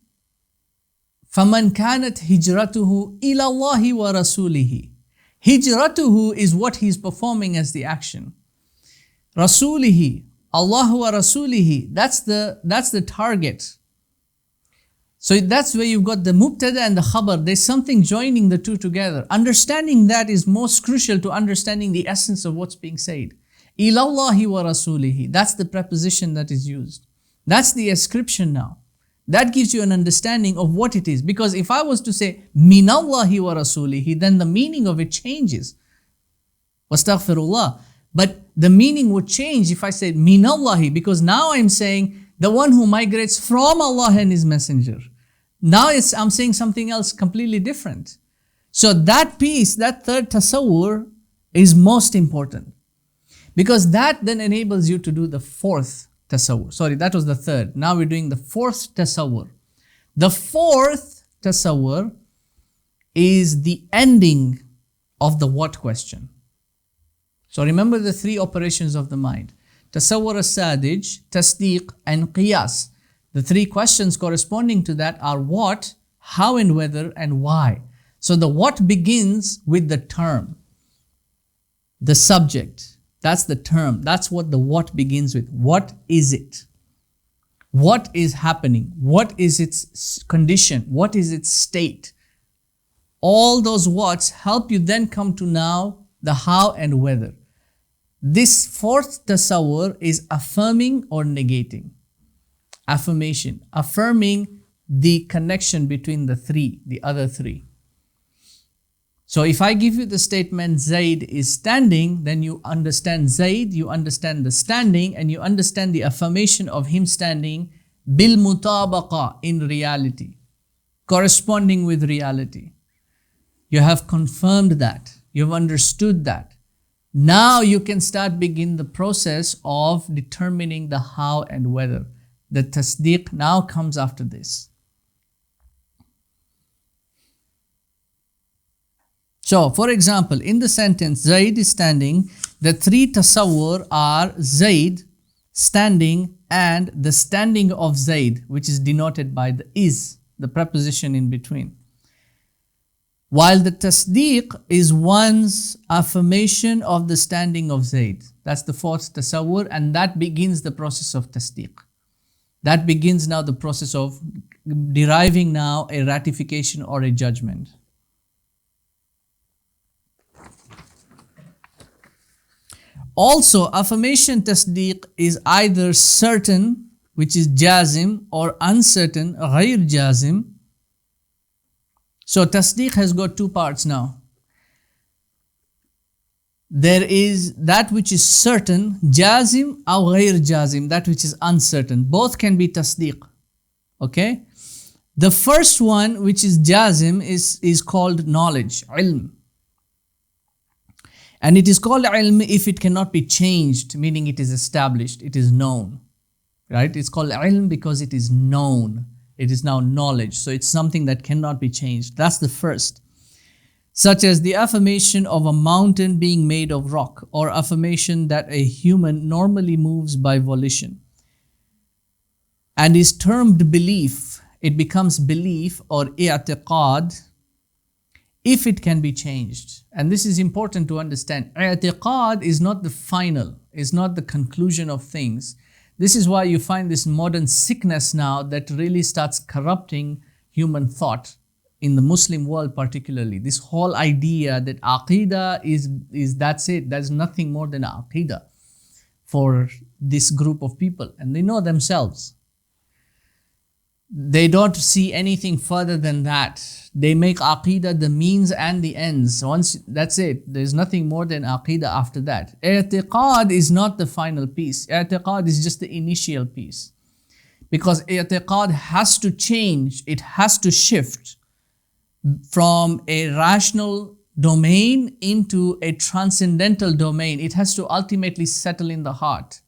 Speaker 2: فَمَنْ كَانَتْ هِجْرَتُهُ إِلَى اللَّهِ وَرَسُولِهِ. Hijratuhu is what he's performing as the action. Rasulihi, Allah wa Rasulihi, that's the target. So that's where you've got the mubtada and the khabar. There's something joining the two together. Understanding that is most crucial to understanding the essence of what's being said. Ilallahi wa rasulihi. That's the preposition that is used. That's the ascription now. That gives you an understanding of what it is. Because if I was to say, Minallahi wa rasulihi, then the meaning of it changes. Wastaghfirullah. But the meaning would change if I said Minallahi, because now I'm saying the one who migrates from Allah and His Messenger. Now I'm saying something else completely different. So that piece, that third tasawwur is most important. Because that then enables you to do the fourth tasawwur. Sorry, that was the third. Now we're doing the fourth tasawwur. The fourth tasawwur is the ending of the what question. So remember the three operations of the mind. Tasawwur as-sadij, tasdeeq and qiyas. The three questions corresponding to that are what, how and whether, and why. So the what begins with the term, the subject. That's the term. That's what the what begins with. What is it? What is happening? What is its condition? What is its state? All those whats help you then come to now the how and whether. This fourth tasawwur is affirming or negating. Affirmation. Affirming the connection between the other three. So if I give you the statement Zaid is standing, then you understand Zaid, you understand the standing, and you understand the affirmation of him standing bil mutabaqa, in reality, corresponding with reality. You have confirmed that, you've understood that. Now you can begin the process of determining the how and whether. The tasdeeq now comes after this. So, for example, in the sentence, Zaid is standing, the three tasawwur are Zaid standing and the standing of Zaid, which is denoted by the is, the preposition in between. While the tasdeeq is one's affirmation of the standing of Zaid. That's the fourth tasawwur, and that begins the process of tasdeeq. That begins now the process of deriving now a ratification or a judgment. Also, affirmation tasdeeq is either certain, which is jazim, or uncertain, ghayr jazim. So tasdeeq has got two parts now. There is that which is certain, jazim or ghayr jazim, that which is uncertain. Both can be tasdeeq. Okay? The first one, which is jazim, is called knowledge, ilm. And it is called ilm if it cannot be changed, meaning it is established, it is known. Right? It's called ilm because it is known. It is now knowledge. So it's something that cannot be changed. That's the first. Such as the affirmation of a mountain being made of rock, or affirmation that a human normally moves by volition, and is termed belief. It becomes belief or i'tiqad if it can be changed. And this is important to understand. I'tiqad is not the final, is not the conclusion of things. This is why you find this modern sickness now that really starts corrupting human thought. In the Muslim world particularly, this whole idea that aqidah is that's it, there's nothing more than aqidah for this group of people, and they know themselves. They don't see anything further than that. They make aqidah the means and the ends. Once that's it, there's nothing more than aqidah after that. I'tiqad is not the final piece. I'tiqad is just the initial piece. Because i'tiqad has to change, it has to shift from a rational domain into a transcendental domain. It has to ultimately settle in the heart.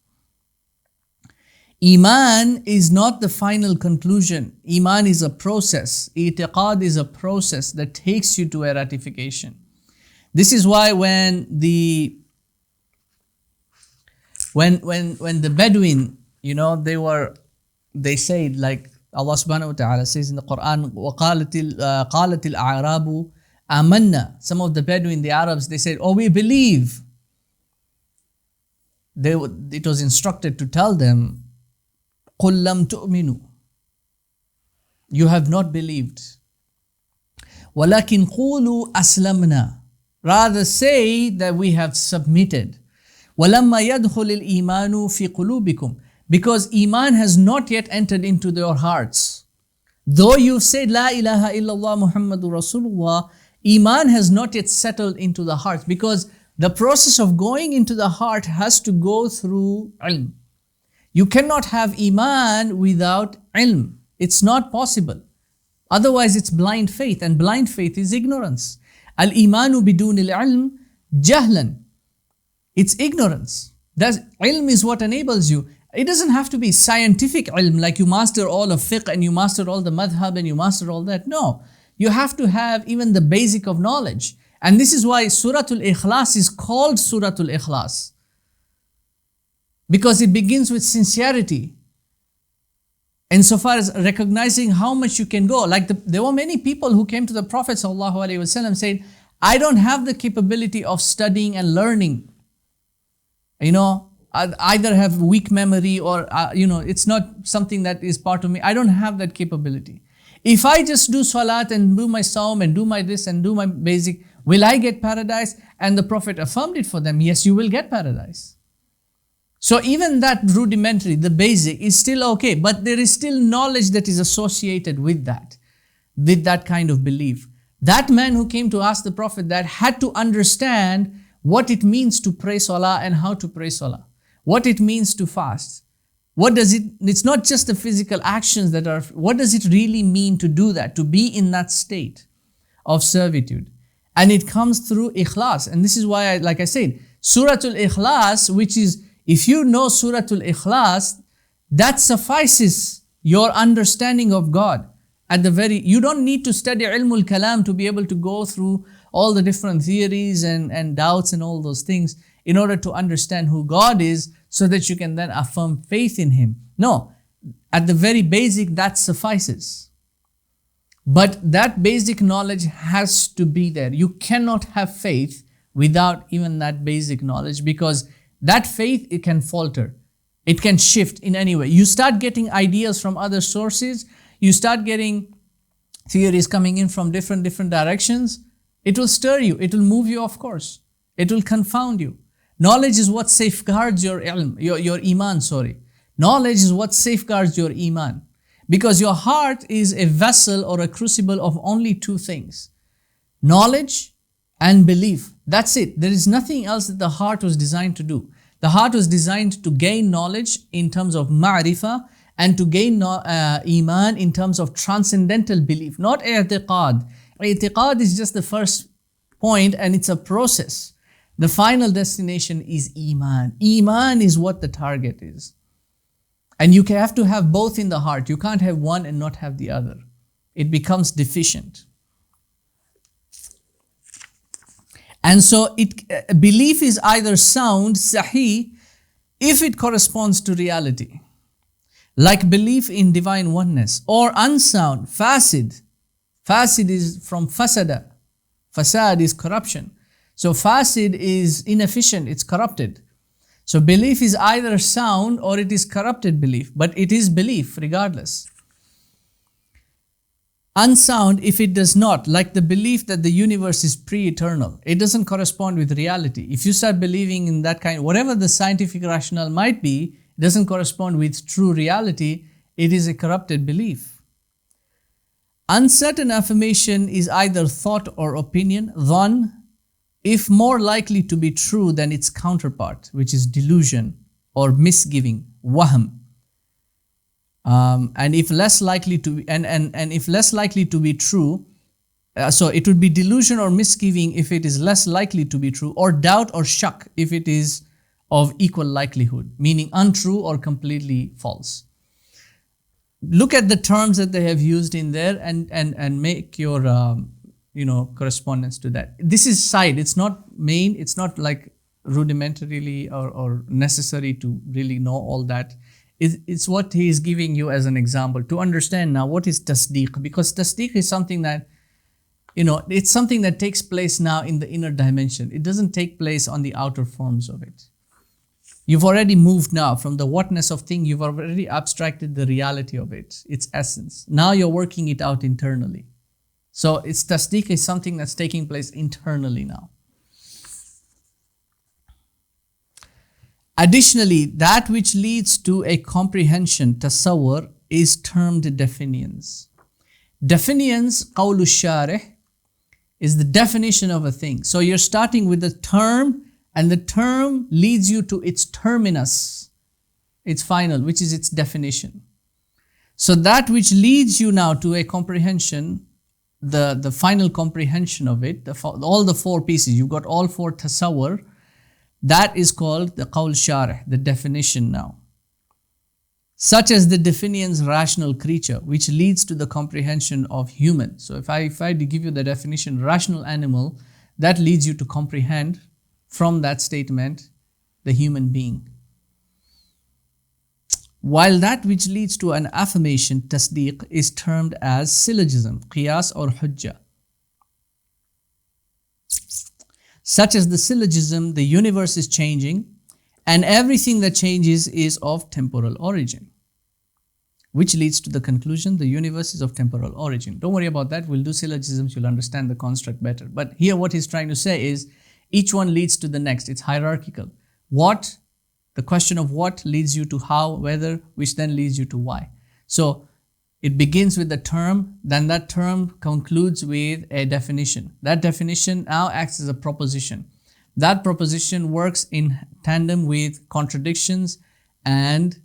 Speaker 2: Iman is not the final conclusion. Iman is a process. I'tiqad is a process that takes you to a ratification. This is why when the Bedouin, they said, like Allah subhanahu wa ta'ala says in the Quran, قَالَتِ الْأَعْرَابُ آمَنَّا. Some of the Bedouin, the Arabs, they said, oh, we believe. It was instructed to tell them, قُلْ لَمْ تُؤْمِنُوا. You have not believed. وَلَكِنْ قُولُوا أَسْلَمْنَا. Rather say that we have submitted. وَلَمَّا يَدْخُلِ الْإِيمَانُ فِي قُلُوبِكُمْ. Because Iman has not yet entered into your hearts. Though you've said La ilaha illallah Muhammadur Rasulullah, Iman has not yet settled into the heart, because the process of going into the heart has to go through ilm. You cannot have Iman without ilm. It's not possible. Otherwise, it's blind faith, and blind faith is ignorance. Al-imanu bidun al-ilm jahlan. It's ignorance. That ilm is what enables you. It doesn't have to be scientific ilm, like you master all of fiqh and you master all the madhab and you master all that. No, you have to have even the basic of knowledge. And this is why Suratul Ikhlas is called Suratul Ikhlas, because it begins with sincerity. Insofar as recognizing how much you can go. Like there were many people who came to the Prophet ﷺ saying, I don't have the capability of studying and learning. I either have weak memory or, it's not something that is part of me. I don't have that capability. If I just do salat and do my saum and do my this and do my basic, will I get paradise? And the Prophet affirmed it for them. Yes, you will get paradise. So even that rudimentary, the basic, is still okay. But there is still knowledge that is associated with that kind of belief. That man who came to ask the Prophet that had to understand what it means to pray salah and how to pray salah. What it means to fast. It's not just the physical actions that are, what does it really mean to do that, to be in that state of servitude? And it comes through ikhlas. And this is why, like I said, Suratul Ikhlas, which is, if you know Suratul Ikhlas, that suffices your understanding of God. You don't need to study Ilmul Kalam to be able to go through all the different theories and doubts and all those things in order to understand who God is, so that you can then affirm faith in Him. No, at the very basic, that suffices. But that basic knowledge has to be there. You cannot have faith without even that basic knowledge, because that faith, it can falter. It can shift in any way. You start getting ideas from other sources. You start getting theories coming in from different directions. It will stir you. It will move you off course. It will confound you. Knowledge is what safeguards your ilm, your iman, sorry. Knowledge is what safeguards your iman. Because your heart is a vessel or a crucible of only two things: knowledge and belief. That's it. There is nothing else that the heart was designed to do. The heart was designed to gain knowledge in terms of ma'rifah, and to gain iman in terms of transcendental belief, not i'tiqad. I'tiqad is just the first point, and it's a process. The final destination is iman. Iman is what the target is. And you have to have both in the heart. You can't have one and not have the other. It becomes deficient. And so belief is either sound, sahih, if it corresponds to reality, like belief in divine oneness, or unsound, fasid. Fasid is from fasada. Fasad is corruption. So fasid is inefficient, it's corrupted. So belief is either sound or it is corrupted belief, but it is belief regardless. Unsound if it does not, like the belief that the universe is pre-eternal. It doesn't correspond with reality. If you start believing in that kind, whatever the scientific rationale might be, it doesn't correspond with true reality. It is a corrupted belief. Uncertain affirmation is either thought or opinion, dhann, if more likely to be true than its counterpart, which is delusion or misgiving, wahm. And if less likely to be, and if less likely to be true, so it would be delusion or misgiving if it is less likely to be true, or doubt or shak if it is of equal likelihood, meaning untrue or completely false. Look at the terms that they have used in there and make your correspondence to that. This is side, it's not main, it's not like rudimentarily or necessary to really know all that. It's what he is giving you as an example to understand now what is tasdeeq, because tasdeeq is something that, it's something that takes place now in the inner dimension. It doesn't take place on the outer forms of it. You've already moved now from the whatness of thing, you've already abstracted the reality of it, its essence. Now you're working it out internally. So it's tasdeeq is something that's taking place internally now. Additionally, that which leads to a comprehension, tasawwur, is termed definitions. Definitions, قول الشارح, is the definition of a thing. So you're starting with a term, and the term leads you to its terminus, its final, which is its definition. So that which leads you now to a comprehension, the final comprehension of it, all the four pieces, you've got all four tasawwur, that is called the qawl sharih, the definition now. Such as the definition's rational creature, which leads to the comprehension of human. So if I give you the definition rational animal, that leads you to comprehend from that statement the human being. While that which leads to an affirmation, tasdeeq, is termed as syllogism, qiyas or hujjah. Such as the syllogism, the universe is changing, and everything that changes is of temporal origin, which leads to the conclusion the universe is of temporal origin. Don't worry about that, we'll do syllogisms, you'll understand the construct better. But here what he's trying to say is, each one leads to the next, it's hierarchical. What? The question of what leads you to how, whether, which then leads you to why. So it begins with the term, then that term concludes with a definition. That definition now acts as a proposition. That proposition works in tandem with contradictions and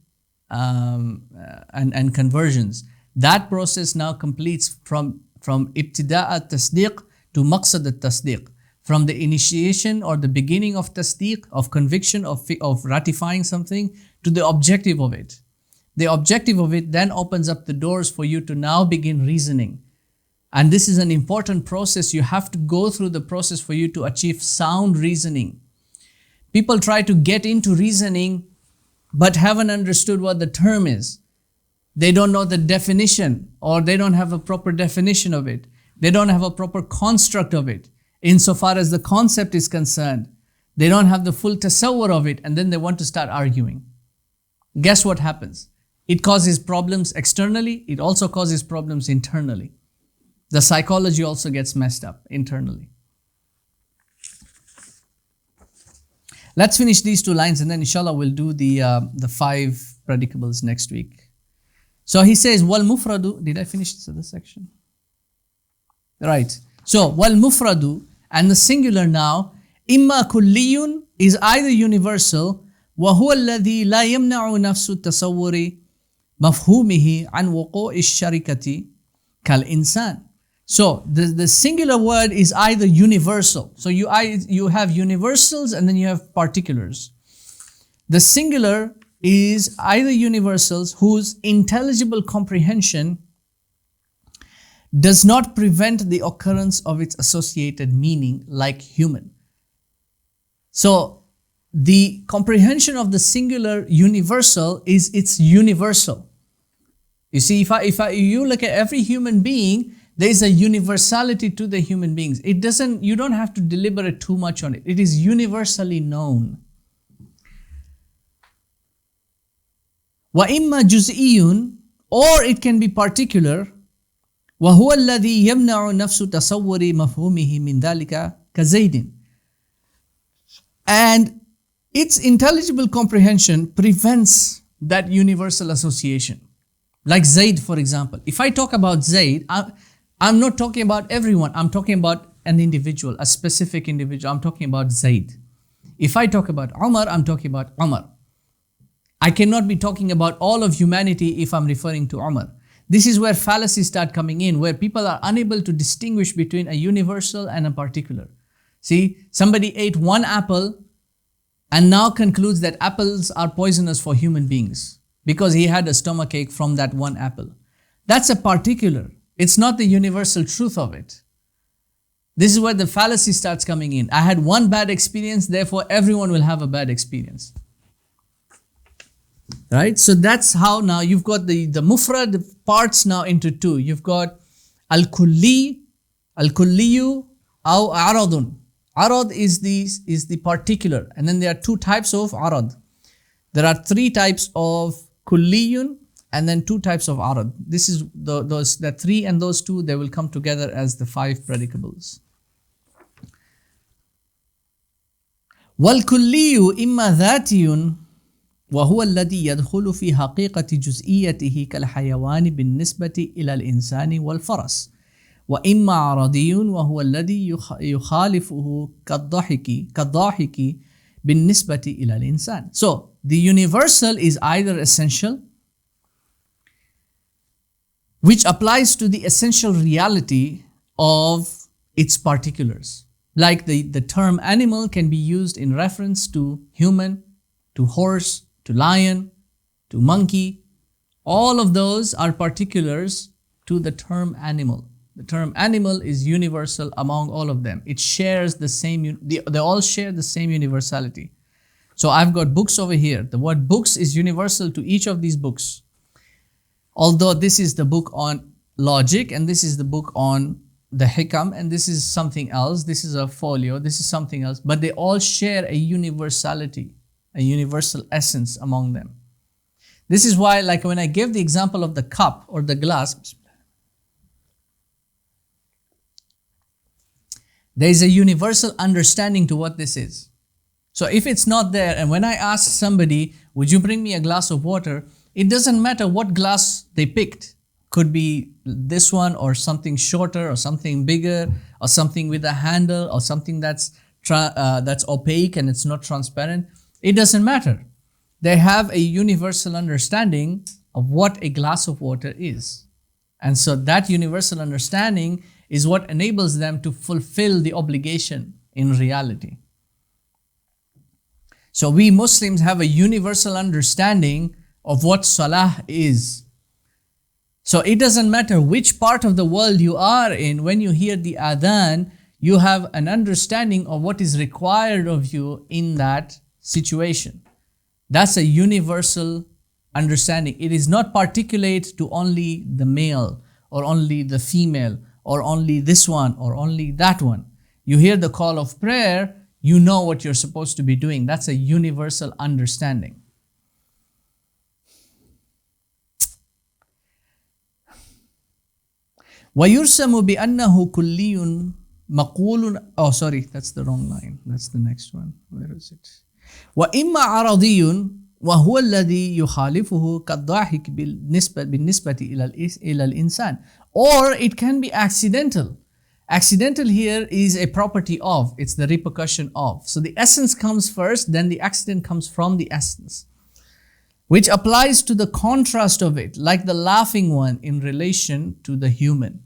Speaker 2: conversions. That process now completes from ibtida' at-tasdeeq to maqsad at-tasdeeq. From the initiation or the beginning of tasdeeq, of conviction, of ratifying something, to the objective of it. The objective of it then opens up the doors for you to now begin reasoning. And this is an important process. You have to go through the process for you to achieve sound reasoning. People try to get into reasoning but haven't understood what the term is. They don't know the definition, or they don't have a proper definition of it. They don't have a proper construct of it. Insofar as the concept is concerned, they don't have the full tasawwur of it, and then they want to start arguing. Guess what happens? It causes problems externally, it also causes problems internally. The psychology also gets messed up internally. Let's finish these two lines, and then inshallah we'll do the 5 predicables next week. So he says, wal mufradu, did I finish this section? Right. So, wal mufradu, and the singular now, imma kulliyun, is either universal, wa huwa alladhi la yamna'u nafsu tasawwuri mafhumihi an wuqu'i sharikati kal insan. So, the singular word is either universal. So, you have universals and then you have particulars. The singular is either universals whose intelligible comprehension does not prevent the occurrence of its associated meaning, like human. So, the comprehension of the singular universal is it's universal. You see, if you look at every human being, there is a universality to the human beings. You don't have to deliberate too much on it. It is universally known. Wa imma juz'iyun, or it can be particular. وهو الذي يمنع نفس تصور مفهومه من ذلك كزيد. And its intelligible comprehension prevents that universal association. Like Zaid, for example. If I talk about Zaid, I'm not talking about everyone. I'm talking about an individual, a specific individual. I'm talking about Zaid. If I talk about Umar, I'm talking about Umar. I cannot be talking about all of humanity if I'm referring to Umar. This is where fallacies start coming in, where people are unable to distinguish between a universal and a particular. See, somebody ate one apple and now concludes that apples are poisonous for human beings because he had a stomachache from that one apple. That's a particular. It's not the universal truth of it. This is where the fallacy starts coming in. I had one bad experience, therefore everyone will have a bad experience. Right? So that's how now you've got the mufrad parts now into two. You've got al-kulliyu, aw aradun. Arad is the particular, and then there are 2 types of arad. There are 3 types of kulliyun and then 2 types of arad. This is the 3 and those 2, they will come together as the 5 predicables. Wal kulliyu imma dhatiyun وهو الذي يدخل في حقيقة جزئيته كالحيوان بالنسبة إلى الإنسان والفرس. وإما عرضي وهو الذي يخالفه كالضاحك بالنسبة إلى الإنسان. So the universal is either essential, which applies to the essential reality of its particulars. Like the term animal can be used in reference to human, to horse, to lion, to monkey. All of those are particulars to the term animal. The term animal is universal among all of them. It shares the same, they all share the same universality. So I've got books over here. The word books is universal to each of these books. Although this is the book on logic, and this is the book on the Hikam, and this is something else, this is a folio, this is something else, but they all share a universality, a universal essence among them. This is why, like when I gave the example of the cup or the glass, there is a universal understanding to what this is. So if it's not there, and when I ask somebody, would you bring me a glass of water? It doesn't matter what glass they picked. Could be this one or something shorter or something bigger or something with a handle or something that's opaque and it's not transparent. It doesn't matter. They have a universal understanding of what a glass of water is. And so that universal understanding is what enables them to fulfill the obligation in reality. So we Muslims have a universal understanding of what salah is. So it doesn't matter which part of the world you are in, when you hear the adhan, you have an understanding of what is required of you in that situation. That's a universal understanding. It is not particulate to only the male or only the female or only this one or only that one. You hear the call of prayer, you know what you're supposed to be doing. That's a universal understanding. وَيُرْسَمُ بِأَنَّهُ كُلِّيٌّ مَقُولٌ. Oh, sorry, that's the wrong line. That's the next one. Where is it? وَإِمَّا عَرَضِيٌّ وَهُوَ الَّذِي يُخَالِفُهُ كَالضَّاحِكِ بِالنِّسْبَةِ إِلَى الْإِنسَانِ. Or it can be accidental. Accidental here is a property of, it's the repercussion of. So the essence comes first, then the accident comes from the essence, which applies to the contrast of it, like the laughing one in relation to the human.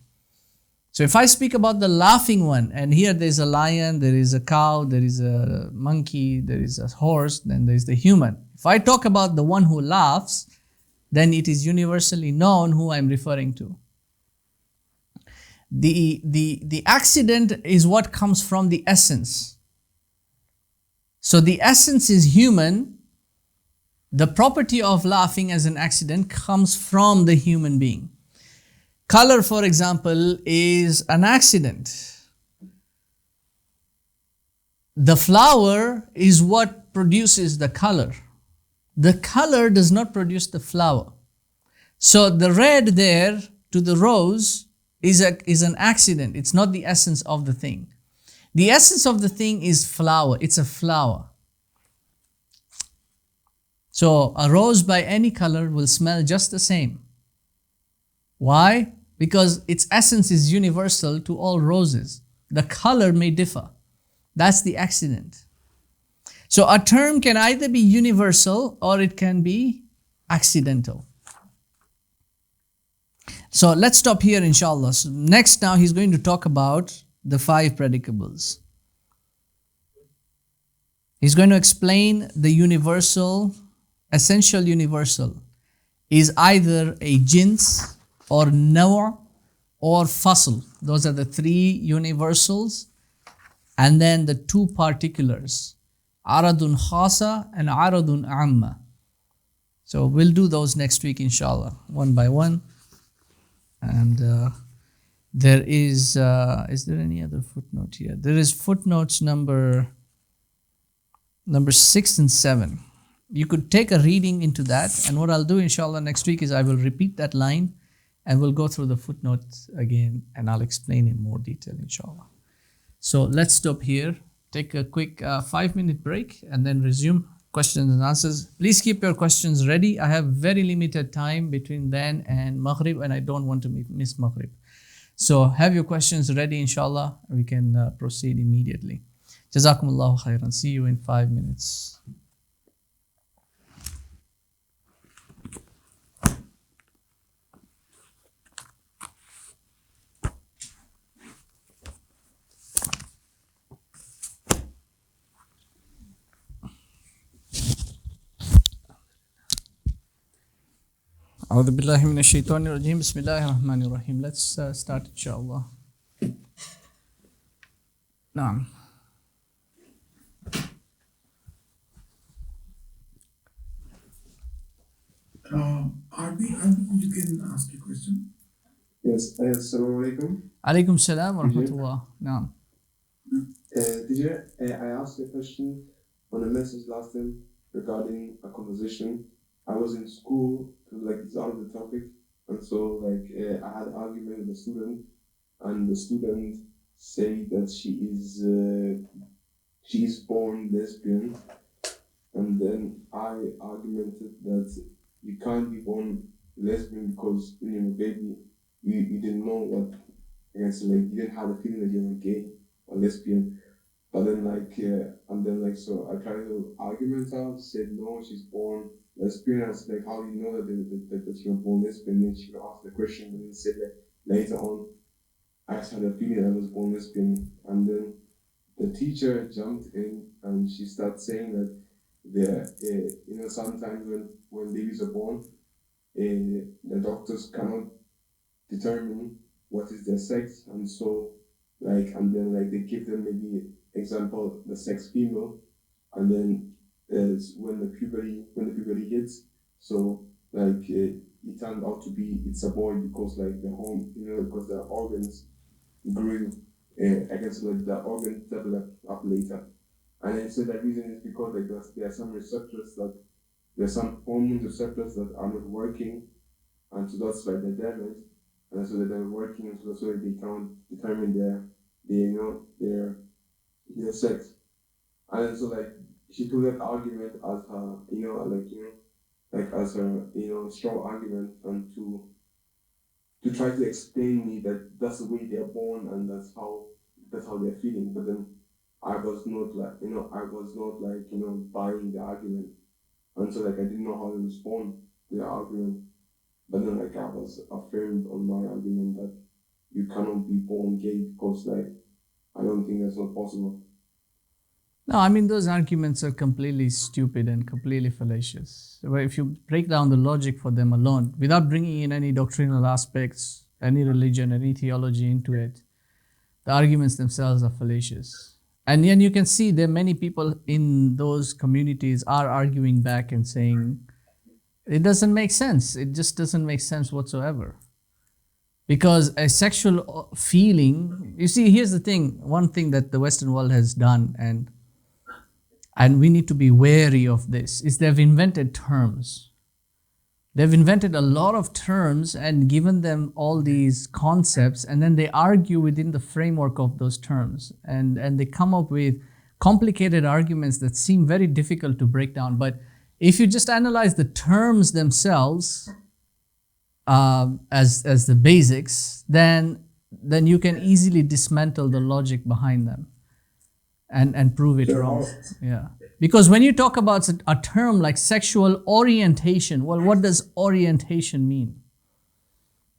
Speaker 2: So if I speak about the laughing one, and here there's a lion, there is a cow, there is a monkey, there is a horse, then there's the human. If I talk about the one who laughs, then it is universally known who I'm referring to. The accident is what comes from the essence. So the essence is human. The property of laughing as an accident comes from the human being. Color, for example, is an accident. The flower is what produces the color. The color does not produce the flower. So the red there to the rose is an accident. It's not the essence of the thing. The essence of the thing is flower. It's a flower. So a rose by any color will smell just the same. Why? Because its essence is universal to all roses. The color may differ. That's the accident. So a term can either be universal or it can be accidental. So let's stop here, inshallah. So next now he's going to talk about the 5 predicables. He's going to explain the universal, essential universal is either a jins or naw' or fasl. Those are the 3 universals. And then the 2 particulars, aradun khasa and aradun amma. So we'll do those next week, inshallah, one by one. And there is there any other footnote here? There is footnotes number 6 and 7. You could take a reading into that, and what I'll do, inshallah, next week is I will repeat that line and we'll go through the footnotes again and I'll explain in more detail, inshallah. So let's stop here, take a quick 5-minute break and then resume questions and answers. Please keep your questions ready. I have very limited time between then and Maghrib, and I don't want to miss Maghrib. So have your questions ready, inshallah. We can proceed immediately. Jazakumullahu khairan. See you in 5 minutes. AbuBilaal Yakub. Bismillahirrahmanirrahim. Let's start, inshallah. Naam.
Speaker 3: Arbi, you can ask your question.
Speaker 4: Yes, assalamu alaikum.
Speaker 2: Alaikum salam wa rahmatullah. Naam.
Speaker 4: Teacher, I asked a question on a message last time regarding a conversation. I was in school, like it's out of the topic, and so like I had an argument with a student, and the student said that she is born lesbian, and then I argumented that you can't be born lesbian because when you were a baby, you didn't know what, I guess, like you didn't have the feeling that you were gay or lesbian. But then so I tried to argument out, said no, she's born lesbian. I was like, how do you know that you're born lesbian? Then she asked the question, and then said that later on, I just had a feeling I was born lesbian. And then the teacher jumped in and she started saying that sometimes when babies are born, the doctors cannot determine what is their sex, and so and then they give them maybe example the sex female, and then when the puberty hits, so it turned out to be it's a boy because because the organs grew, I guess the organs developed up later, and then so the reason is because there are some receptors there are some hormone receptors that are not working, and so that's why they're damaged, and so they're working, and so that's why they can't determine their sex. And then so she took that argument as her as her strong argument, and to try to explain me that that's the way they're born and that's how they're feeling. But then I was not buying the argument, and so I didn't know how to respond to the argument. But then I was affirmed on my argument that you cannot be born gay because I don't think that's not possible.
Speaker 2: No, I mean, those arguments are completely stupid and completely fallacious. If you break down the logic for them alone, without bringing in any doctrinal aspects, any religion, any theology into it, the arguments themselves are fallacious. And then you can see that many people in those communities are arguing back and saying, it doesn't make sense. It just doesn't make sense whatsoever. Because a sexual feeling, you see, here's the thing, one thing that the Western world has done, and we need to be wary of this, is they've invented terms. They've invented a lot of terms and given them all these concepts, and then they argue within the framework of those terms. And they come up with complicated arguments that seem very difficult to break down. But if you just analyze the terms themselves as the basics, then you can easily dismantle the logic behind them and prove it wrong. Yeah. Because when you talk about a term like sexual orientation, well, what does orientation mean?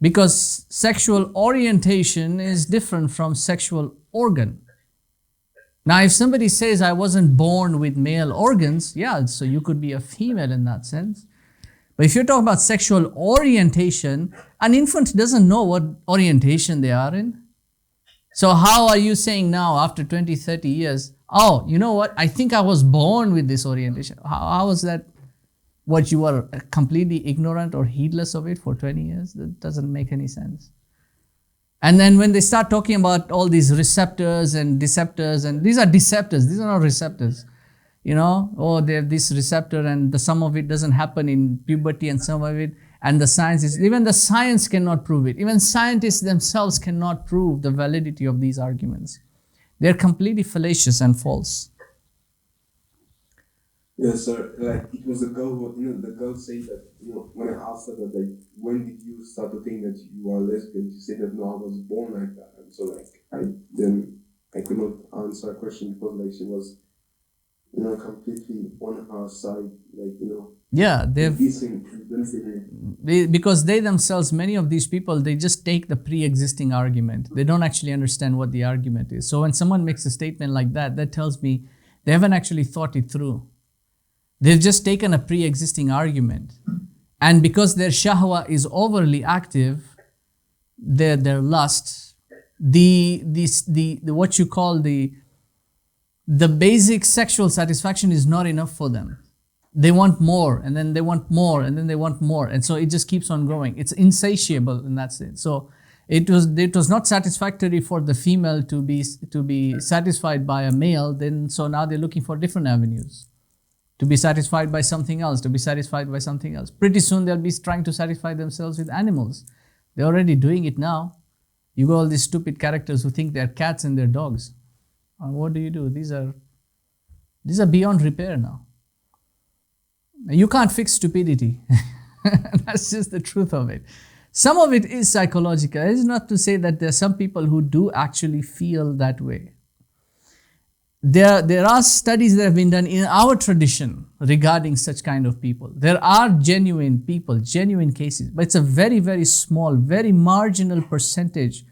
Speaker 2: Because sexual orientation is different from sexual organ. Now, if somebody says, I wasn't born with male organs, yeah, so you could be a female in that sense. But if you're talking about sexual orientation, an infant doesn't know what orientation they are in. So how are you saying now, after 20, 30 years, oh, you know what, I think I was born with this orientation. How is that what you were completely ignorant or heedless of it for 20 years? That doesn't make any sense. And then when they start talking about all these receptors and deceptors, and these are deceptors, these are not receptors. They have this receptor and some of it doesn't happen in puberty and some of it, and the science cannot prove it. Even scientists themselves cannot prove the validity of these arguments. They're completely fallacious and false.
Speaker 4: Yes, sir. Like it was a girl who, the girl said that, when I asked her that, like, when did you start to think that you are lesbian? She said that no, I was born like that. And so like I could not answer her question because like she was, completely on her side, like,
Speaker 2: Yeah, they've
Speaker 4: convincing.
Speaker 2: because they themselves, many of these people, they just take the pre-existing argument. They don't actually understand what the argument is. So when someone makes a statement like that, that tells me they haven't actually thought it through. They've just taken a pre-existing argument, and because their shahwa is overly active, their lust, the what you call the basic sexual satisfaction is not enough for them. They want more, and then they want more, and then they want more, and so it just keeps on going. It's insatiable in that sense. So it was not satisfactory for the female to be satisfied by a male. Then so now they're looking for different avenues to be satisfied by something else, to be satisfied by something else. Pretty soon they'll be trying to satisfy themselves with animals. They're already doing it now. You got all these stupid characters who think they're cats and they're dogs. What do you do? These are beyond repair now. You can't fix stupidity. That's just the truth of it. Some of it is psychological. It's not to say that there are some people who do actually feel that way. There are studies that have been done in our tradition regarding such kind of people. There are genuine people, genuine cases, but it's a very, very small, very marginal percentage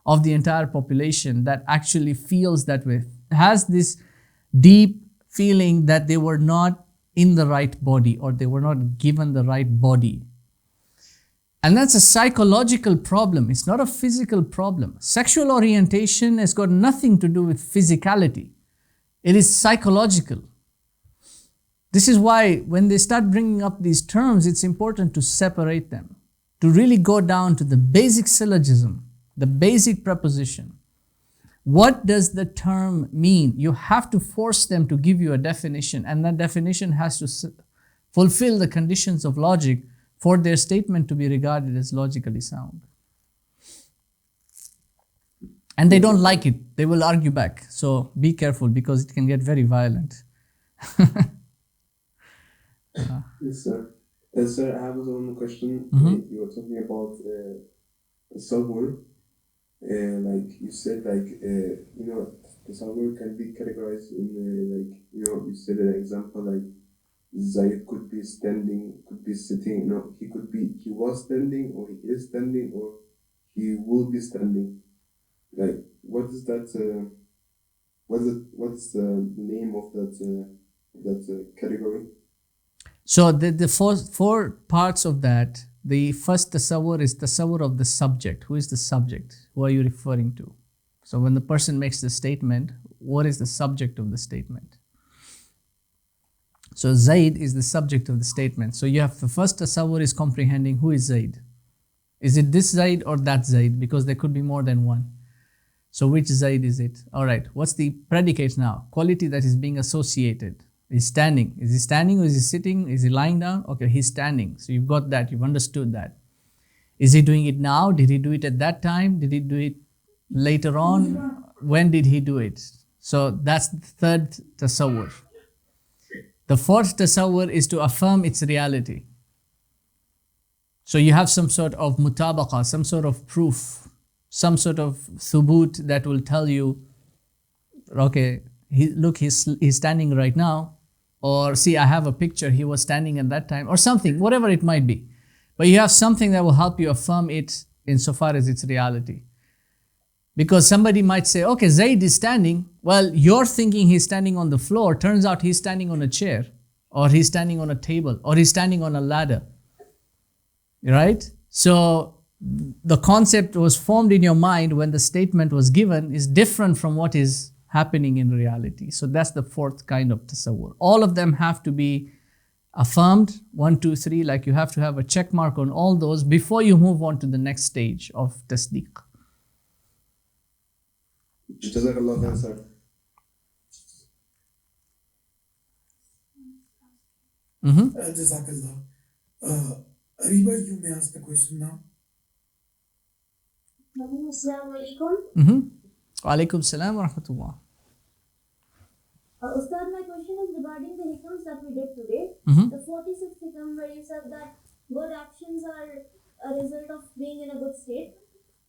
Speaker 2: of the entire population that actually feels that way, has this deep feeling that they were not in the right body or they were not given the right body. And that's a psychological problem. It's not a physical problem. Sexual orientation has got nothing to do with physicality. It is psychological. This is why when they start bringing up these terms, it's important to separate them, to really go down to the basic syllogism, the basic preposition. What does the term mean? You have to force them to give you a definition, and that definition has to fulfill the conditions of logic for their statement to be regarded as logically sound. And they don't like it. They will argue back. So be careful because it can get very violent.
Speaker 4: Yes, sir. Sir, I have one question. You were talking about software. Like you said, the software can be categorized in you said an example like Zaid could be standing, could be sitting. No, he was standing, or he is standing, or he will be standing. Like, what is that? What's the name of that category?
Speaker 2: So the four parts of that. The first tasawwur is tasawwur of the subject. Who is the subject? Who are you referring to? So when the person makes the statement, what is the subject of the statement? So Zaid is the subject of the statement. So you have the first tasawwur is comprehending who is Zaid. Is it this Zaid or that Zaid? Because there could be more than one. So which Zaid is it? All right, what's the predicate now? Quality that is being associated. He's standing. Is he standing or is he sitting? Is he lying down? Okay, he's standing. So you've got that. You've understood that. Is he doing it now? Did he do it at that time? Did he do it later on? When did he do it? So that's the third tasawwur. The fourth tasawwur is to affirm its reality. So you have some sort of mutabaqa, some sort of proof, some sort of thubut that will tell you, okay, he's standing right now. Or see, I have a picture, he was standing at that time, or something, whatever it might be. But you have something that will help you affirm it insofar as its reality. Because somebody might say, okay, Zaid is standing. Well, you're thinking he's standing on the floor. Turns out he's standing on a chair, or he's standing on a table, or he's standing on a ladder. Right? So the concept was formed in your mind when the statement was given is different from what is happening in reality. So that's the fourth kind of tasawwur. All of them have to be affirmed, 1, 2, 3, like you have to have a check mark on all those before you move on to the next stage of tasdeeq.
Speaker 4: Jazakallah khair, sir.
Speaker 3: Jazakallah. Ariba, you may ask the question now.
Speaker 5: Assalamu alaikum.
Speaker 2: Wa alaikum salam wa rahmatullah.
Speaker 5: Ustad, my question is regarding the hikams that we the 46th Hikam, where you said that good actions are a result of being in a good state.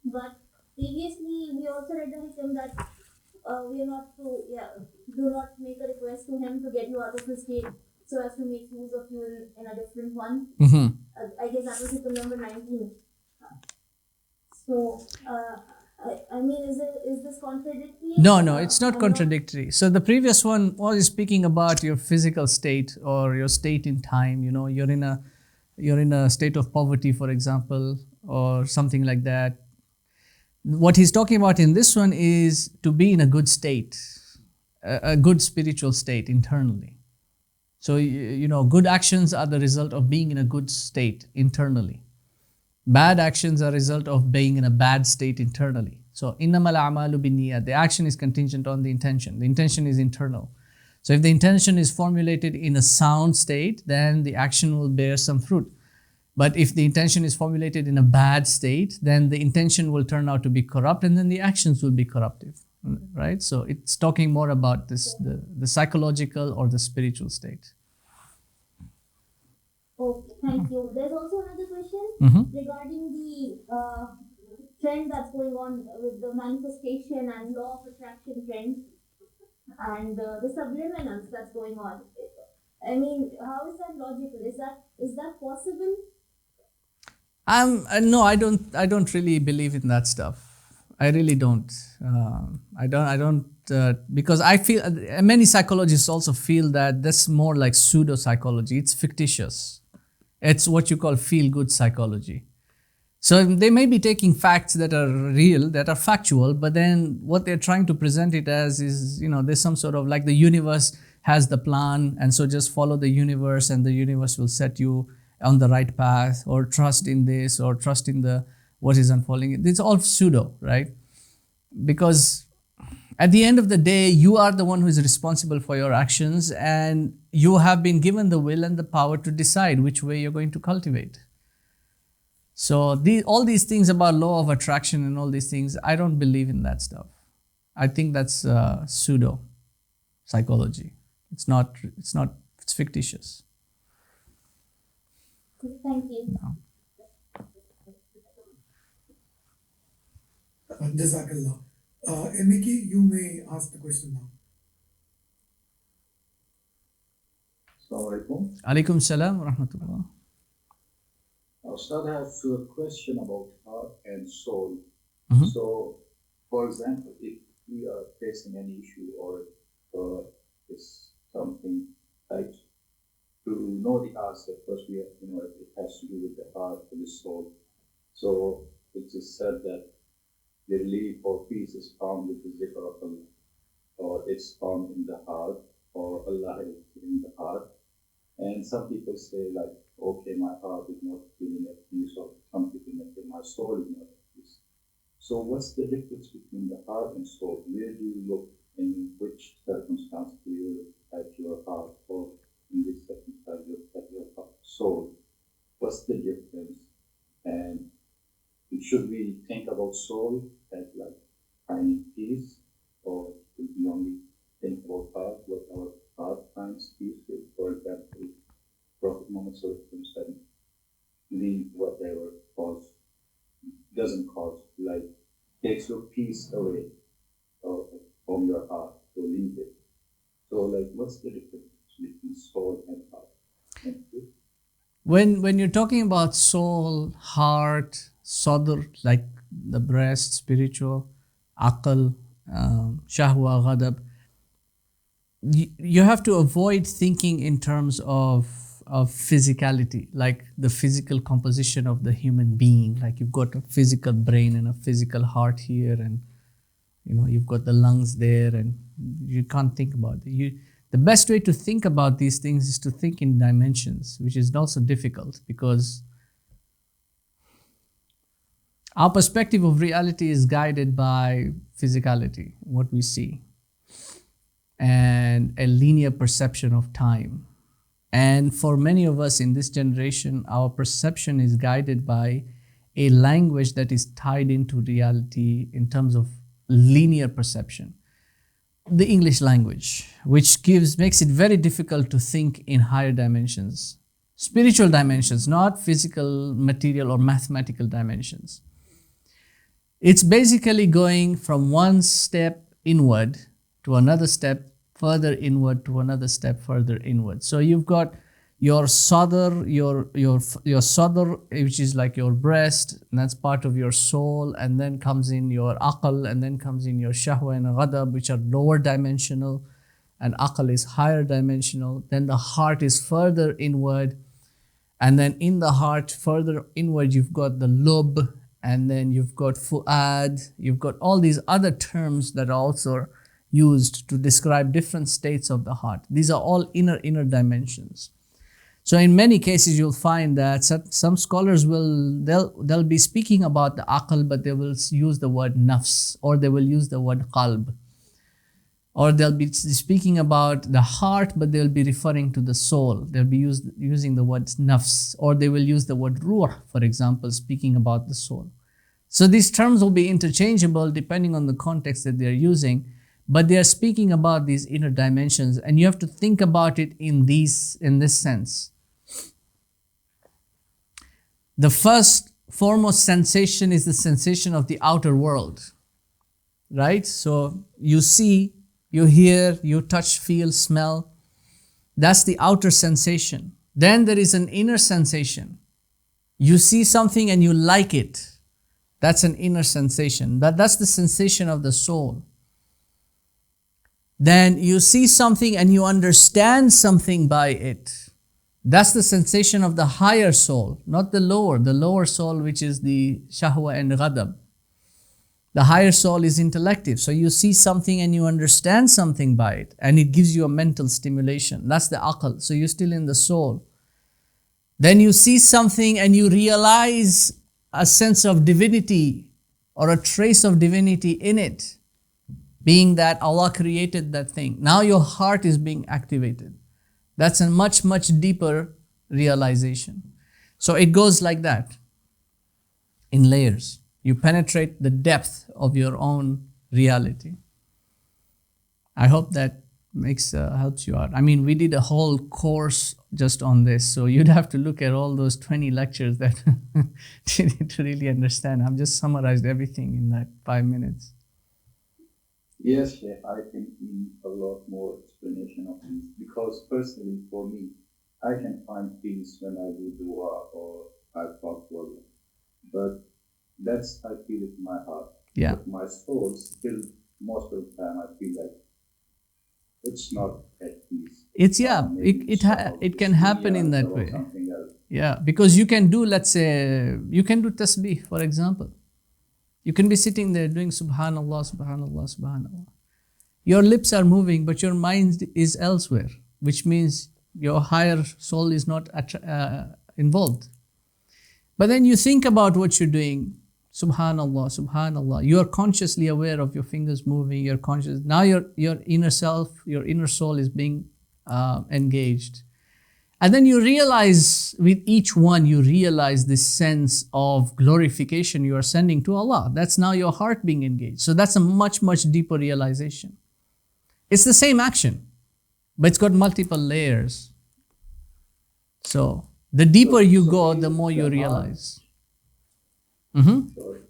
Speaker 5: But previously, we also read the Hikam that we are not to, do not make a request to him to get you out of the state so as to make use of you in a different one. I guess that was Hikam number 19. So, I mean, is this contradictory?
Speaker 2: No, it's not contradictory. So the previous one was speaking about your physical state or your state in time. You know, you're in a state of poverty, for example, or something like that. What he's talking about in this one is to be in a good state, a good spiritual state internally. So, you know, good actions are the result of being in a good state internally. Bad actions are a result of being in a bad state internally. So, innamal a'malu binniyat, the action is contingent on the intention. The intention is internal. So, if the intention is formulated in a sound state, then the action will bear some fruit. But if the intention is formulated in a bad state, then the intention will turn out to be corrupt, and then the actions will be corruptive, right? So, it's talking more about this, the psychological or the spiritual state.
Speaker 5: Okay, thank you. There's also another question regarding the trend that's going on with the manifestation and law of attraction trend and the subliminals that's going on. I mean, how is that logical? Is that possible?
Speaker 2: No, I don't really believe in that stuff. I really don't. I don't because I feel many psychologists also feel that that's more like pseudo psychology. It's fictitious. It's what you call feel-good psychology. So they may be taking facts that are real, that are factual, but then what they're trying to present it as is, you know, there's some sort of like the universe has the plan, and so just follow the universe and the universe will set you on the right path, or trust in this, or trust in the what is unfolding. It's all pseudo, right? Because at the end of the day, you are the one who is responsible for your actions, and you have been given the will and the power to decide which way you're going to cultivate. So all these things about law of attraction and all these things, I don't believe in that stuff. I think that's pseudo psychology. It's fictitious.
Speaker 5: Thank you.
Speaker 2: No.
Speaker 3: Jazakallah. Emiki, you may ask the question now.
Speaker 6: Assalamu alaikum.
Speaker 2: Alaikum salam wa rahmatullah.
Speaker 6: Ustad, I have a question about heart and soul. So, for example, if we are facing any issue or it's something like to know the answer, first we have to know if it has to do with the heart or the soul. So, it is said that the relief or peace is found with the zikr of Allah, or it's found in the heart, or Allah is in the heart. And some people say like, okay, my heart is not feeling at peace, or some people may say my soul is not at peace. So what's the difference between the heart and soul? Where do you look? In which circumstance do you look at your heart, or in this circumstance you look at your soul? What's the difference? And should we think about soul as like finding peace, or should we only think about heart, what our heart finds peace with? For example, Prophet Muhammad said, leave whatever doesn't cause, like takes your peace away from your heart, so leave it. So like, what's the difference between soul and heart? Thank you.
Speaker 2: When you're talking about soul, heart, sadr, like the breast, spiritual, aql, shahwa, ghadab, you have to avoid thinking in terms of physicality, like the physical composition of the human being. Like you've got a physical brain and a physical heart here, and you know you've got the lungs there, and you can't think about it. The best way to think about these things is to think in dimensions, which is also difficult because our perspective of reality is guided by physicality, what we see, and a linear perception of time. And for many of us in this generation, our perception is guided by a language that is tied into reality in terms of linear perception. the English language, which makes it very difficult to think in higher dimensions. Spiritual dimensions, not physical, material, or mathematical dimensions. It's basically going from one step inward to another step further inward to another step further inward. So you've got your sadr, your sadr, which is like your breast, and that's part of your soul, and then comes in your aql, and then comes in your shahwa and ghadab, which are lower dimensional, and aql is higher dimensional. Then the heart is further inward, and then in the heart further inward you've got the lub, and then you've got fu'ad, you've got all these other terms that are also used to describe different states of the heart. These are all inner dimensions. So in many cases you'll find that some scholars they'll be speaking about the aql, but they will use the word nafs, or they will use the word qalb, or they'll be speaking about the heart, but they'll be referring to the soul. They'll be using the word nafs, or they will use the word ruh, for example, speaking about the soul. So these terms will be interchangeable depending on the context that they're using, but they are speaking about these inner dimensions, and you have to think about it in this sense. The first foremost sensation is the sensation of the outer world, right? So you see, you hear, you touch, feel, smell. That's the outer sensation. Then there is an inner sensation. You see something and you like it. That's an inner sensation. That's the sensation of the soul. Then you see something and you understand something by it. That's the sensation of the higher soul, not the lower soul, which is the shahwa and ghadab. The higher soul is intellective. So you see something and you understand something by it, and it gives you a mental stimulation. That's the aql. So you're still in the soul. Then you see something and you realize a sense of divinity or a trace of divinity in it, being that Allah created that thing. Now your heart is being activated. That's a much, much deeper realization. So it goes like that, in layers. You penetrate the depth of your own reality. I hope that helps you out. I mean, we did a whole course just on this, so you'd have to look at all those 20 lectures that to really understand. I've just summarized everything in that 5 minutes.
Speaker 6: Yes, Sheikh, I think we need a lot more explanation of this, because personally for me, I can find peace when I do dua or I talk to Allah. But that's, I feel it in my heart.
Speaker 2: Yeah.
Speaker 6: But my soul still, most of the time, I feel like it's not at peace.
Speaker 2: It can happen in that way. Yeah, because you can do, let's say, you can do tasbih, for example. You can be sitting there doing subhanallah, subhanallah, subhanallah. Your lips are moving, but your mind is elsewhere, which means your higher soul is not involved. But then you think about what you're doing, subhanallah, subhanallah. You are consciously aware of your fingers moving, you're conscious. Now your inner self, your inner soul is being engaged. And then you realize, with each one, you realize this sense of glorification you are sending to Allah. That's now your heart being engaged. So that's a much, much deeper realization. It's the same action, but it's got multiple layers. So the deeper you go, the more you realize.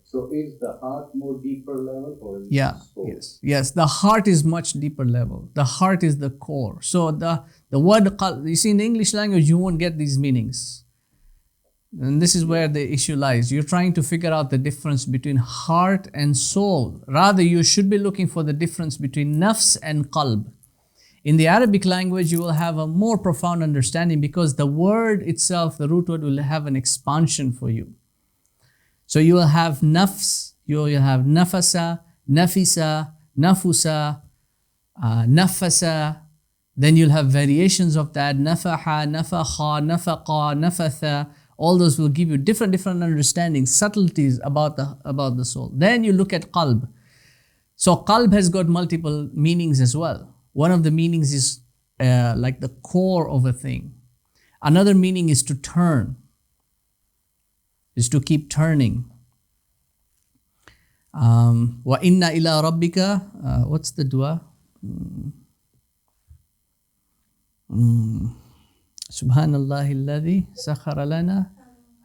Speaker 6: So is the heart more deeper level, or is
Speaker 2: Yeah,
Speaker 6: the soul?
Speaker 2: yes. The heart is much deeper level. The heart is the core. So the word qalb, you see, in the English language, you won't get these meanings. And this is where the issue lies. You're trying to figure out the difference between heart and soul. Rather, you should be looking for the difference between nafs and qalb. In the Arabic language, you will have a more profound understanding, because the word itself, the root word, will have an expansion for you. So you will have nafs, you will have nafasa, nafisa, nafusa, nafasa. Then you'll have variations of that, nafaha, nafakha, nafaqa, nafatha. All those will give you different understandings, subtleties about the soul. Then you look at qalb. So qalb has got multiple meanings as well. One of the meanings is like the core of a thing. Another meaning is to turn, is to keep turning. Wa inna ila rabbika, what's the dua? Subhanallah alladhi sakhara lana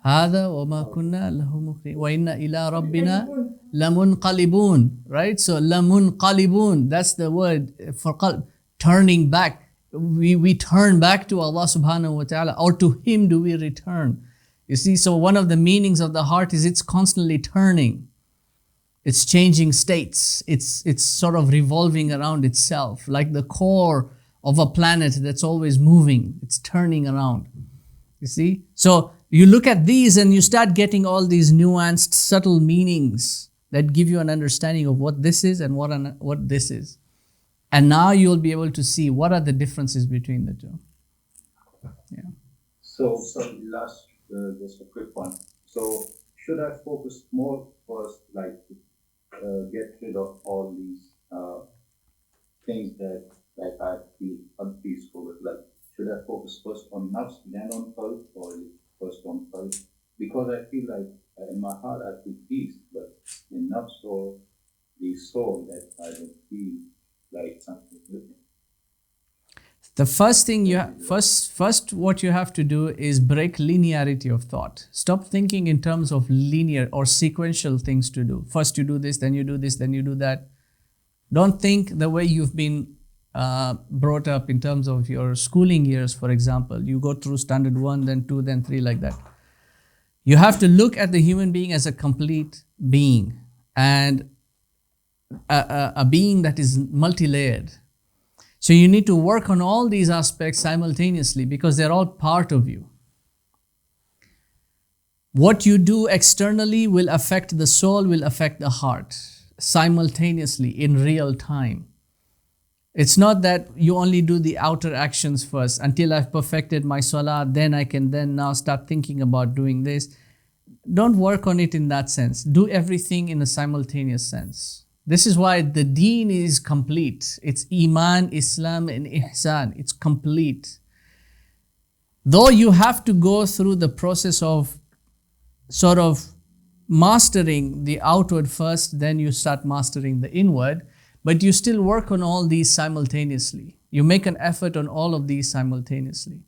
Speaker 2: hada wa ma kunna lahu muqrin wa inna ila rabbina lamunqalibun. Right? So lamunqalibun, that's the word for qalb, turning back. We turn back to Allah subhanahu wa ta'ala, or to Him do we return. You see, so one of the meanings of the heart is it's constantly turning. It's changing states. It's sort of revolving around itself, like the core of a planet that's always moving. It's turning around. You see? So you look at these and you start getting all these nuanced, subtle meanings that give you an understanding of what this is and what this is. And now you'll be able to see what are the differences between the two. Yeah.
Speaker 6: So last, just a quick one. So should I focus more first, like get rid of all these things that I feel unpeaceful with? Like, should I focus first on nafs, then on qalb, or first on qalb? Because I feel like in my heart I feel peace, but in nafs or the soul that I don't feel like something with me.
Speaker 2: The first thing first what you have to do is break linearity of thought. Stop thinking in terms of linear or sequential things to do. First you do this, then you do this, then you do that. Don't think the way you've been brought up in terms of your schooling years, for example. You go through standard 1, then 2, then 3, like that. You have to look at the human being as a complete being, and a being that is multi-layered. So you need to work on all these aspects simultaneously because they're all part of you. What you do externally will affect the soul, will affect the heart simultaneously in real time. It's not that you only do the outer actions first. Until I've perfected my salah, then I can now start thinking about doing this. Don't work on it in that sense. Do everything in a simultaneous sense. This is why the deen is complete. It's Iman, Islam, and Ihsan. It's complete. Though you have to go through the process of sort of mastering the outward first, then you start mastering the inward, but you still work on all these simultaneously. You make an effort on all of these simultaneously.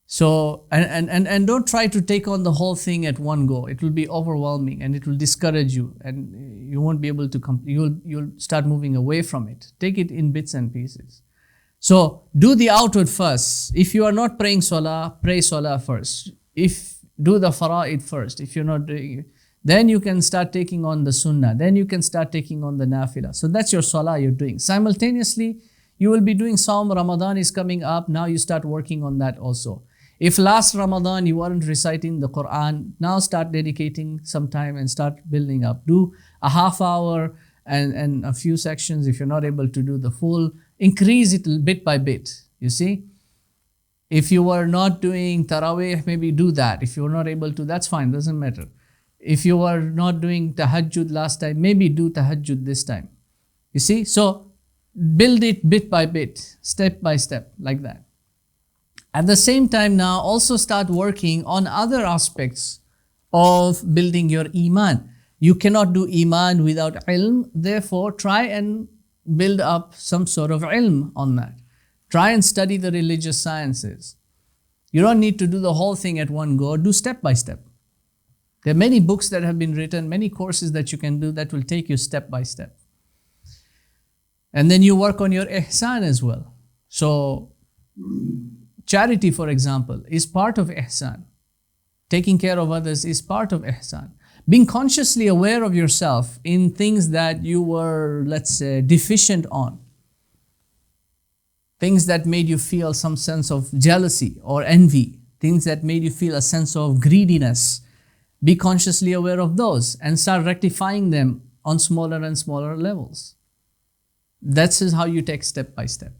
Speaker 2: So, and don't try to take on the whole thing at one go. It will be overwhelming and it will discourage you, and you won't be able to you'll start moving away from it. Take it in bits and pieces. So do the outward first. If you are not praying salah, pray salah first. Do the fara'id first. If you're not doing it, then you can start taking on the sunnah. Then you can start taking on the nafilah. So that's your salah you're doing. Simultaneously, you will be doing Saum. Ramadan is coming up. Now you start working on that also. If last Ramadan you weren't reciting the Quran, now start dedicating some time and start building up. Do a half hour and a few sections. If you're not able to do the full, increase it bit by bit, you see. If you were not doing Taraweeh, maybe do that. If you're not able to, that's fine, doesn't matter. If you were not doing Tahajjud last time, maybe do Tahajjud this time. You see, so build it bit by bit, step by step, like that. At the same time now, also start working on other aspects of building your Iman. You cannot do Iman without ilm, therefore try and build up some sort of ilm on that. Try and study the religious sciences. You don't need to do the whole thing at one go, do step by step. There are many books that have been written, many courses that you can do that will take you step by step. And then you work on your ihsan as well. So, charity, for example, is part of ihsan. Taking care of others is part of ihsan. Being consciously aware of yourself in things that you were, let's say, deficient on. Things that made you feel some sense of jealousy or envy. Things that made you feel a sense of greediness. Be consciously aware of those and start rectifying them on smaller and smaller levels. That's how you take step by step.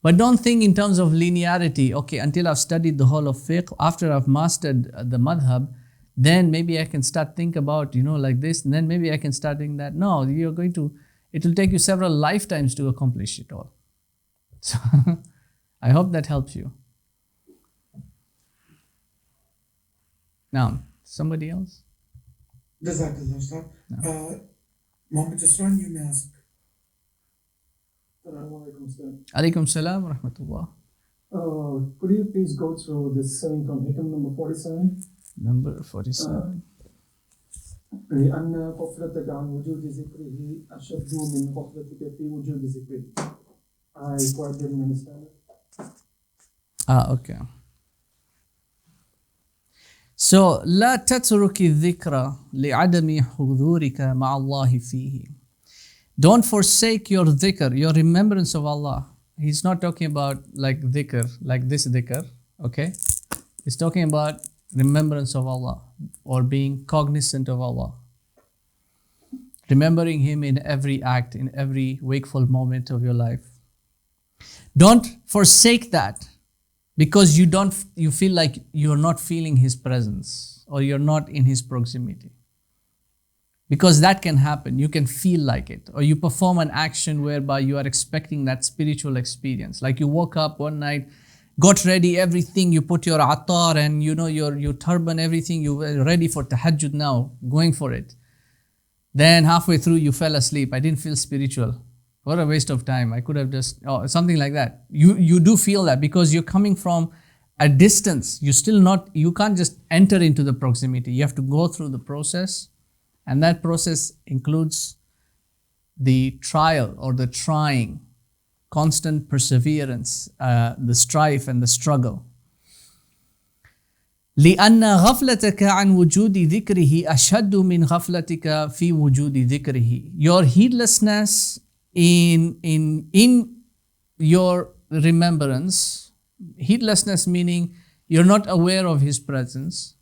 Speaker 2: But don't think in terms of linearity. Okay, until I've studied the whole of fiqh, after I've mastered the madhab, then maybe I can start think about, like this, and then maybe I can start doing that. No, it will take you several lifetimes to accomplish it all. So, I hope that helps you. Now, somebody else?
Speaker 3: Jazakallah, Ustad. Muhammad Jasran, you may ask. Assalamualaikum, sir.
Speaker 2: Alaikum salam wa rahmatullah.
Speaker 3: Could you please go through this saying from Hikam number 47?
Speaker 2: Number 47.
Speaker 3: لأن غفلتك عن وجود ذكره أشد من غفلتك في وجود ذكره. I quite didn't understand it.
Speaker 2: Okay. So, لا تترك الذكر لعدم حضورك مع الله فيه. Don't forsake your dhikr, your remembrance of Allah. He's not talking about like dhikr, like this dhikr, okay? He's talking about remembrance of Allah or being cognizant of Allah. Remembering Him in every act, in every wakeful moment of your life. Don't forsake that because you feel like you're not feeling His presence or you're not in His proximity. Because that can happen. You can feel like it. Or you perform an action whereby you are expecting that spiritual experience. Like you woke up one night, got ready, everything, you put your attar and your turban, everything, you were ready for tahajjud now, going for it. Then halfway through you fell asleep. I didn't feel spiritual. What a waste of time. I could have just, something like that. You do feel that because you're coming from a distance. You can't just enter into the proximity. You have to go through the process. And that process includes the trial or the trying, constant perseverance, the strife and the struggle. لأن غفلتك عن وجود ذكره أشد من غفلتك في وجود ذكره. Your heedlessness in your remembrance, heedlessness meaning you're not aware of His presence,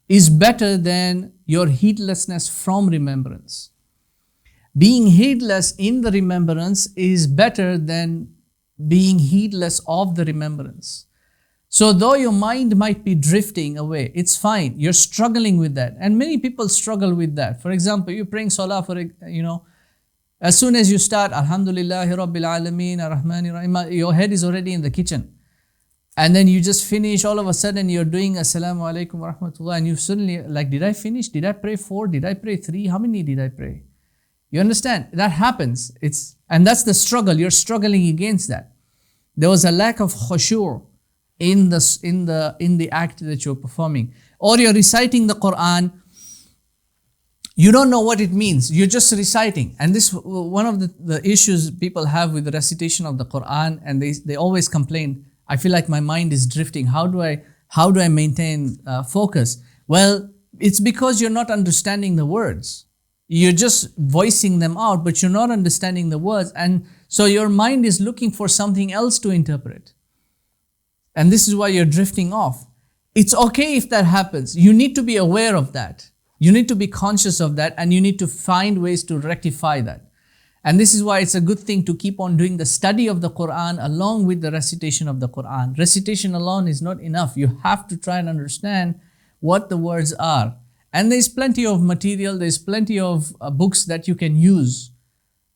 Speaker 2: is better than your heedlessness from remembrance. Being heedless in the remembrance is better than being heedless of the remembrance. So though your mind might be drifting away, it's fine. You're struggling with that. And many people struggle with that. For example, you're praying salah as soon as you start, Alhamdulillahi Rabbil Alameen, Ar-Rahmani Rahim, your head is already in the kitchen. And then you just finish, all of a sudden you're doing Assalamu alaikum wa rahmatullah, and you suddenly like, did I finish? Did I pray 4? Did I pray 3? How many did I pray? You understand? That happens. And that's the struggle. You're struggling against that. There was a lack of khushu' in the act that you're performing. Or you're reciting the Quran, you don't know what it means. You're just reciting. And this one of the issues people have with the recitation of the Quran, and they always complain, I feel like my mind is drifting. How do I maintain focus? Well, it's because you're not understanding the words. You're just voicing them out, but you're not understanding the words. And so your mind is looking for something else to interpret. And this is why you're drifting off. It's okay if that happens. You need to be aware of that. You need to be conscious of that, and you need to find ways to rectify that. And this is why it's a good thing to keep on doing the study of the Quran along with the recitation of the Quran. Recitation alone is not enough. You have to try and understand what the words are. And there's plenty of material, there's plenty of books that you can use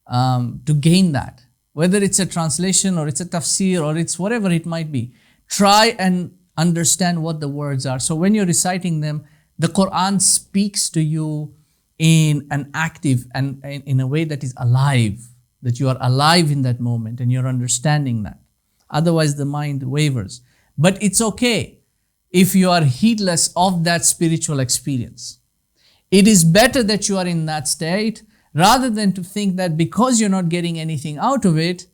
Speaker 2: to gain that. Whether it's a translation or it's a tafsir or it's whatever it might be. Try and understand what the words are. So when you're reciting them, the Quran speaks to you in an active and in a way that is alive, that you are alive in that moment and you're understanding that. Otherwise the mind wavers. But it's okay if you are heedless of that spiritual experience. It is better that you are in that state rather than to think that because you're not getting anything out of it,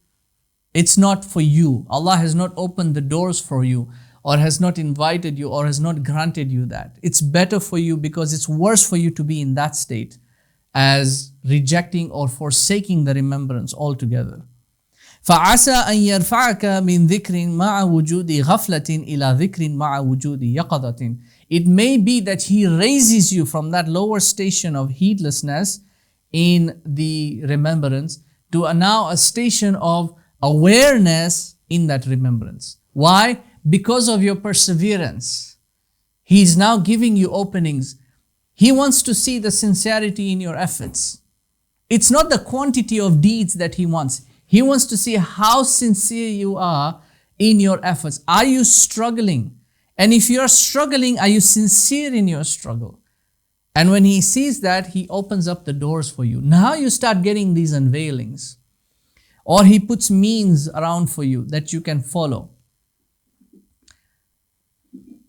Speaker 2: it's not for you. Allah has not opened the doors for you, or has not invited you, or has not granted you that. It's better for you because it's worse for you to be in that state as rejecting or forsaking the remembrance altogether. فَعَسَىٰ أَن يَرْفَعَكَ مِن ذِكْرٍ مَعَ وُجُودِ غَفْلَةٍ إِلَى ذِكْرٍ مَعَ وُجُودِ يَقَظَةٍ. It may be that He raises you from that lower station of heedlessness in the remembrance to now a station of awareness in that remembrance. Why? Because of your perseverance. He is now giving you openings. He wants to see the sincerity in your efforts. It's not the quantity of deeds that He wants. He wants to see how sincere you are in your efforts. Are you struggling? And if you're struggling, are you sincere in your struggle? And when He sees that, He opens up the doors for you. Now you start getting these unveilings. or he puts means around for you that you can follow.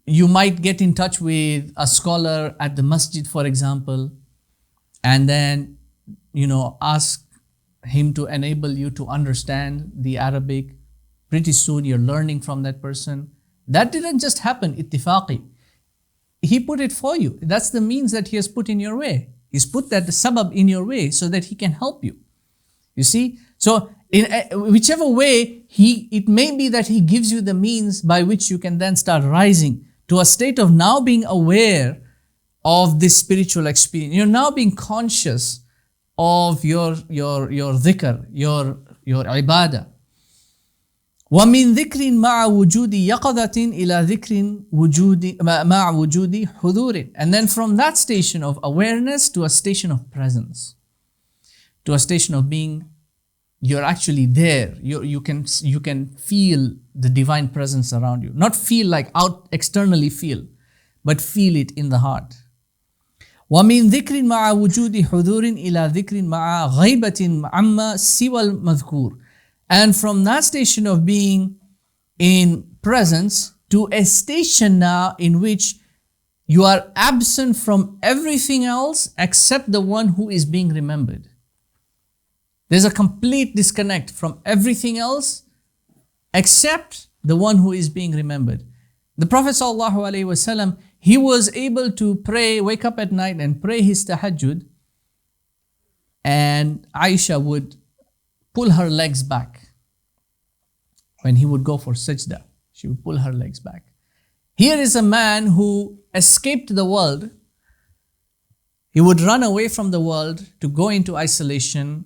Speaker 2: You might get in touch with a scholar at the masjid, for example, and then, ask him to enable you to understand the Arabic. Pretty soon you're learning from that person. That didn't just happen, ittifaqi. He put it for you. That's the means that he has put in your way. He's put that sabab in your way so that he can help you. You see? So in whichever way, it may be that he gives you the means by which you can then start rising to a state of now being aware of this spiritual experience. You're now being conscious of your dhikr, your ibadah. وَمِن ذِكْرٍ مَعَ وُجُودِ يَقَظَةٍ إِلَى ذِكْرٍ مَعَ وُجُودِ حُضُورٍ. And then from that station of awareness to a station of presence, to a station of being, you're actually there. You can feel the divine presence around you. Not feel like externally feel, but feel it in the heart. وَمِن ذِكْرٍ مَعَ وُجُودِ حُضُورٍ إِلَى ذِكْرٍ مَعَ غَيْبَةٍ عَمَّا سِوَى الْمَذْكُورِ. And from that station of being in presence to a station now in which you are absent from everything else except the one who is being remembered. There's a complete disconnect from everything else except the one who is being remembered. The Prophet ﷺ, he was able to pray, wake up at night and pray his tahajjud, and Aisha would pull her legs back. When he would go for sajda, she would pull her legs back. Here is a man who escaped the world. He would run away from the world to go into isolation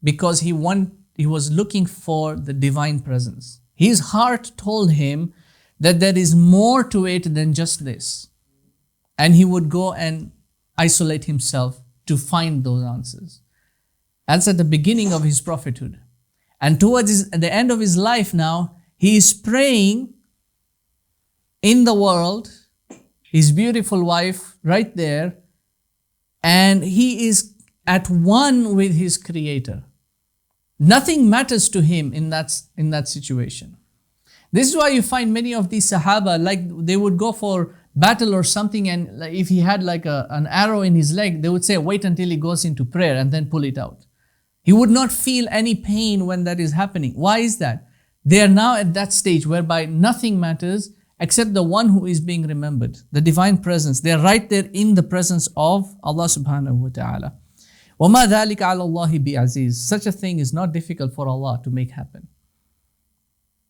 Speaker 2: because he was looking for the divine presence. His heart told him that there is more to it than just this. And he would go and isolate himself to find those answers. That's at the beginning of his prophethood. And towards the end of his life now, he is praying in the world, his beautiful wife right there, and he is at one with his Creator. Nothing matters to him in that situation. This is why you find many of these Sahaba, like they would go for battle or something, and if he had like an arrow in his leg, they would say, wait until he goes into prayer and then pull it out. He would not feel any pain when that is happening. Why is that? They are now at that stage whereby nothing matters except the one who is being remembered, the divine presence. They are right there in the presence of Allah subhanahu wa ta'ala. وَمَا ذَلِكَ عَلَى اللَّهِ بِعَزِيزٍ. Such a thing is not difficult for Allah to make happen,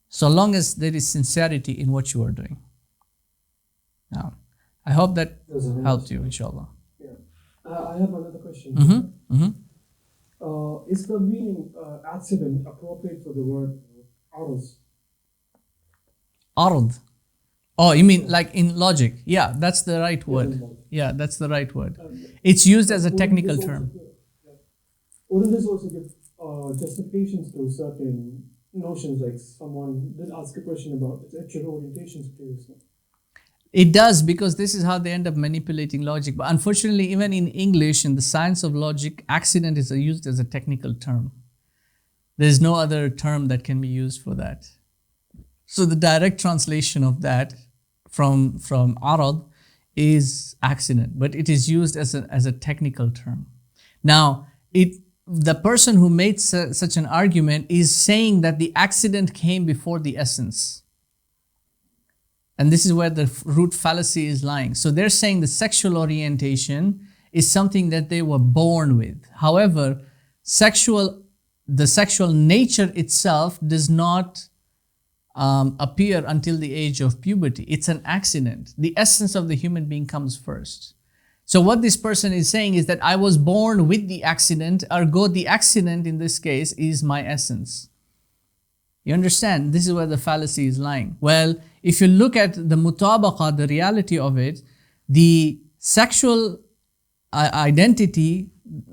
Speaker 2: so long as there is sincerity in what you are doing. Now, I hope that helped you, inshallah.
Speaker 3: Yeah. I have another question. Is the meaning accident appropriate for the word aruz?
Speaker 2: Ard. Oh, you mean like in logic? Yeah, that's the right word. Yeah, that's the right word. It's used as a technical term.
Speaker 3: Wouldn't this also give justifications to certain notions, like someone did ask a question about sexual orientations previously?
Speaker 2: It does, because this is how they end up manipulating logic. But unfortunately, even in English, in the science of logic, accident is used as a technical term. There's no other term that can be used for that. So the direct translation of that from arad is accident, but it is used as a technical term. Now, the person who made such an argument is saying that the accident came before the essence. And this is where the root fallacy is lying. So they're saying the sexual orientation is something that they were born with. However, the sexual nature itself does not appear until the age of puberty. It's an accident. The essence of the human being comes first. So what this person is saying is that I was born with the accident, ergo the accident in this case is my essence. You understand? This is where the fallacy is lying. Well, if you look at the mutabaqa, the reality of it, the sexual identity,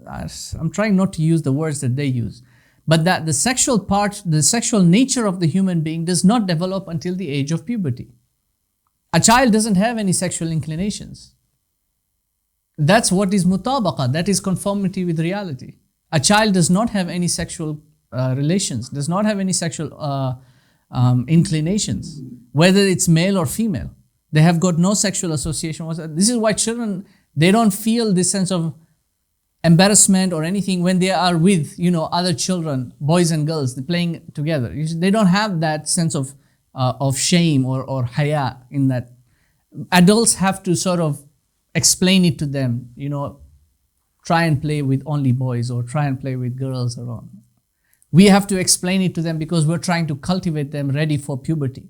Speaker 2: I'm trying not to use the words that they use, but that the sexual part, the sexual nature of the human being does not develop until the age of puberty. A child doesn't have any sexual inclinations. That's what is mutabaqa, that is conformity with reality. A child does not have any sexual relations, does not have any sexual inclinations, whether it's male or female. They have got no sexual association. This is why children, they don't feel this sense of embarrassment or anything when they are with, other children, boys and girls, they're playing together. They don't have that sense of shame or haya in that. Adults have to sort of explain it to them, try and play with only boys or try and play with girls or on. We have to explain it to them because we're trying to cultivate them ready for puberty.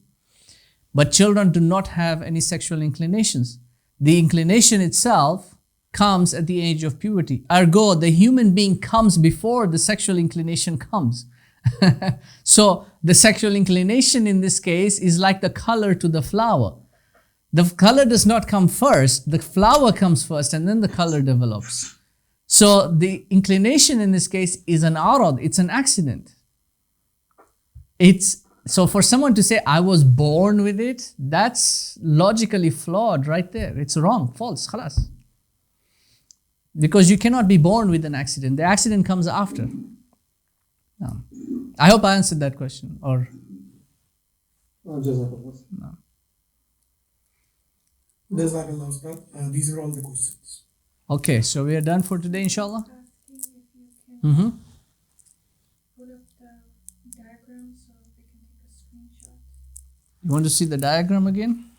Speaker 2: But children do not have any sexual inclinations. The inclination itself comes at the age of puberty. Ergo, the human being comes before the sexual inclination comes. So the sexual inclination in this case is like the color to the flower. The color does not come first, the flower comes first and then the color develops. So the inclination in this case is an arad, it's an accident. So for someone to say, I was born with it, that's logically flawed right there. It's wrong, false, khalas. Because you cannot be born with an accident. The accident comes after. No. I hope I answered that question. Or
Speaker 3: Jazakallah.
Speaker 2: no.
Speaker 3: Jazakallah, Ustad. These are all the questions.
Speaker 2: Okay, so we are done for today, inshallah.
Speaker 7: Asking if you can
Speaker 2: Mm-hmm.
Speaker 7: put up the diagram so we can take a screenshot.
Speaker 2: You want to see the diagram again?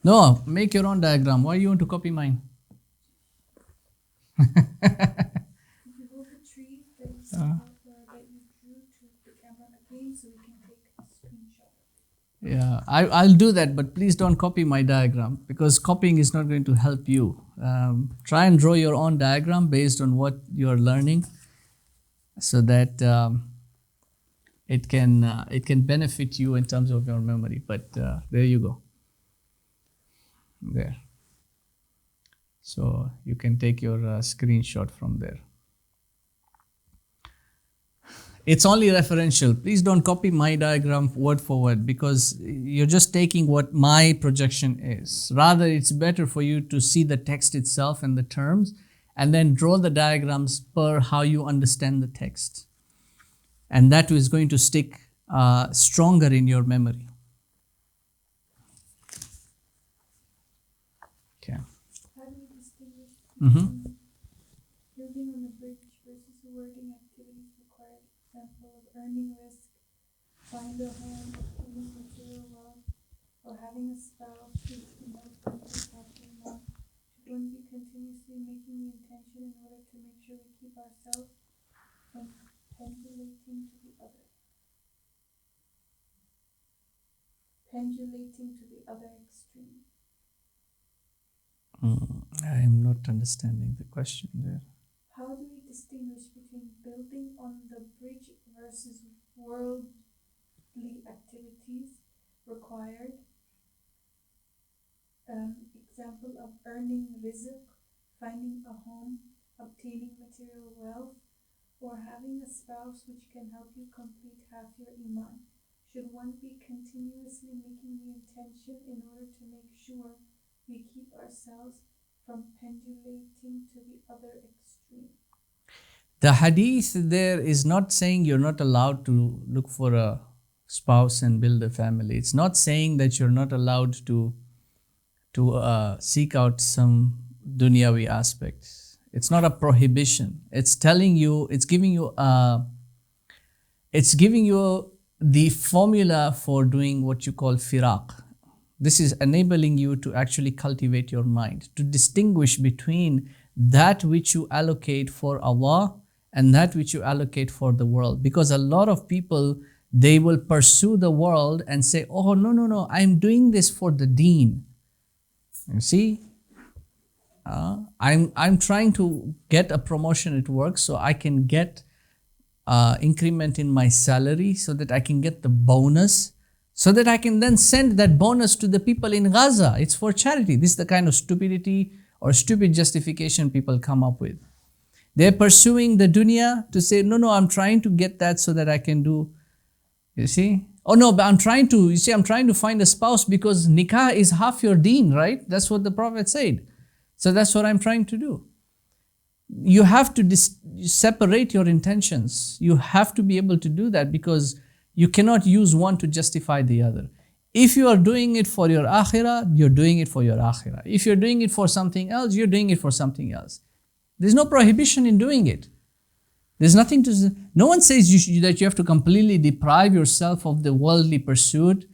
Speaker 2: No, make your own diagram. Why you want to copy mine?
Speaker 7: If you hold the tree that you set up, that you drew to the camera again so we can take a screenshot.
Speaker 2: Yeah, I'll do that, but please don't copy my diagram because copying is not going to help you. Try and draw your own diagram based on what you're learning so that it can benefit you in terms of your memory. But there you go. There. So you can take your screenshot from there. It's only referential. Please don't copy my diagram word for word because you're just taking what my projection is. Rather, it's better for you to see the text itself and the terms and then draw the diagrams per how you understand the text. And that is going to stick stronger in your memory. Okay.
Speaker 7: How do we distinguish
Speaker 2: Mm-hmm.
Speaker 7: building on the bridge versus awarding activities required? Example of earning risk, find a home, obtaining material wealth, or having a spouse which can help complete happy life. Should one be continuously making the intention in order to make sure we keep ourselves from pendulating to the other? Pendulating to the other extreme.
Speaker 2: I am not understanding the question there.
Speaker 7: How do we distinguish between building on the bridge versus worldly activities required? Example of earning rizq, finding a home, obtaining material wealth, or having a spouse which can help you complete half your iman. Should one be continuously making the intention in order to make sure we keep ourselves from pendulating to the other extreme?
Speaker 2: The hadith there is not saying you're not allowed to look for a spouse and build a family. It's not saying that you're not allowed to seek out some dunyawi aspects. It's not a prohibition. It's telling you, it's giving you the formula for doing what you call firaq. This is enabling you to actually cultivate your mind, to distinguish between that which you allocate for Allah and that which you allocate for the world. Because a lot of people, they will pursue the world and say, oh, no, I'm doing this for the deen. You see, I'm trying to get a promotion at work so I can get increment in my salary so that I can get the bonus, so that I can then send that bonus to the people in Gaza. It's for charity. This is the kind of stupidity or stupid justification people come up with. They're pursuing the dunya to say, no, I'm trying to get that so that I can do, you see. Oh no, but I'm trying to find a spouse because nikah is half your deen, right? That's what the Prophet said. So that's what I'm trying to do. you have to separate your intentions. You have to be able to do that because you cannot use one to justify the other. If you are doing it for your akhirah, you're doing it for your akhirah. If you're doing it for something else, you're doing it for something else. There's no prohibition in doing it. There's nothing to, no one says that you have to completely deprive yourself of the worldly pursuit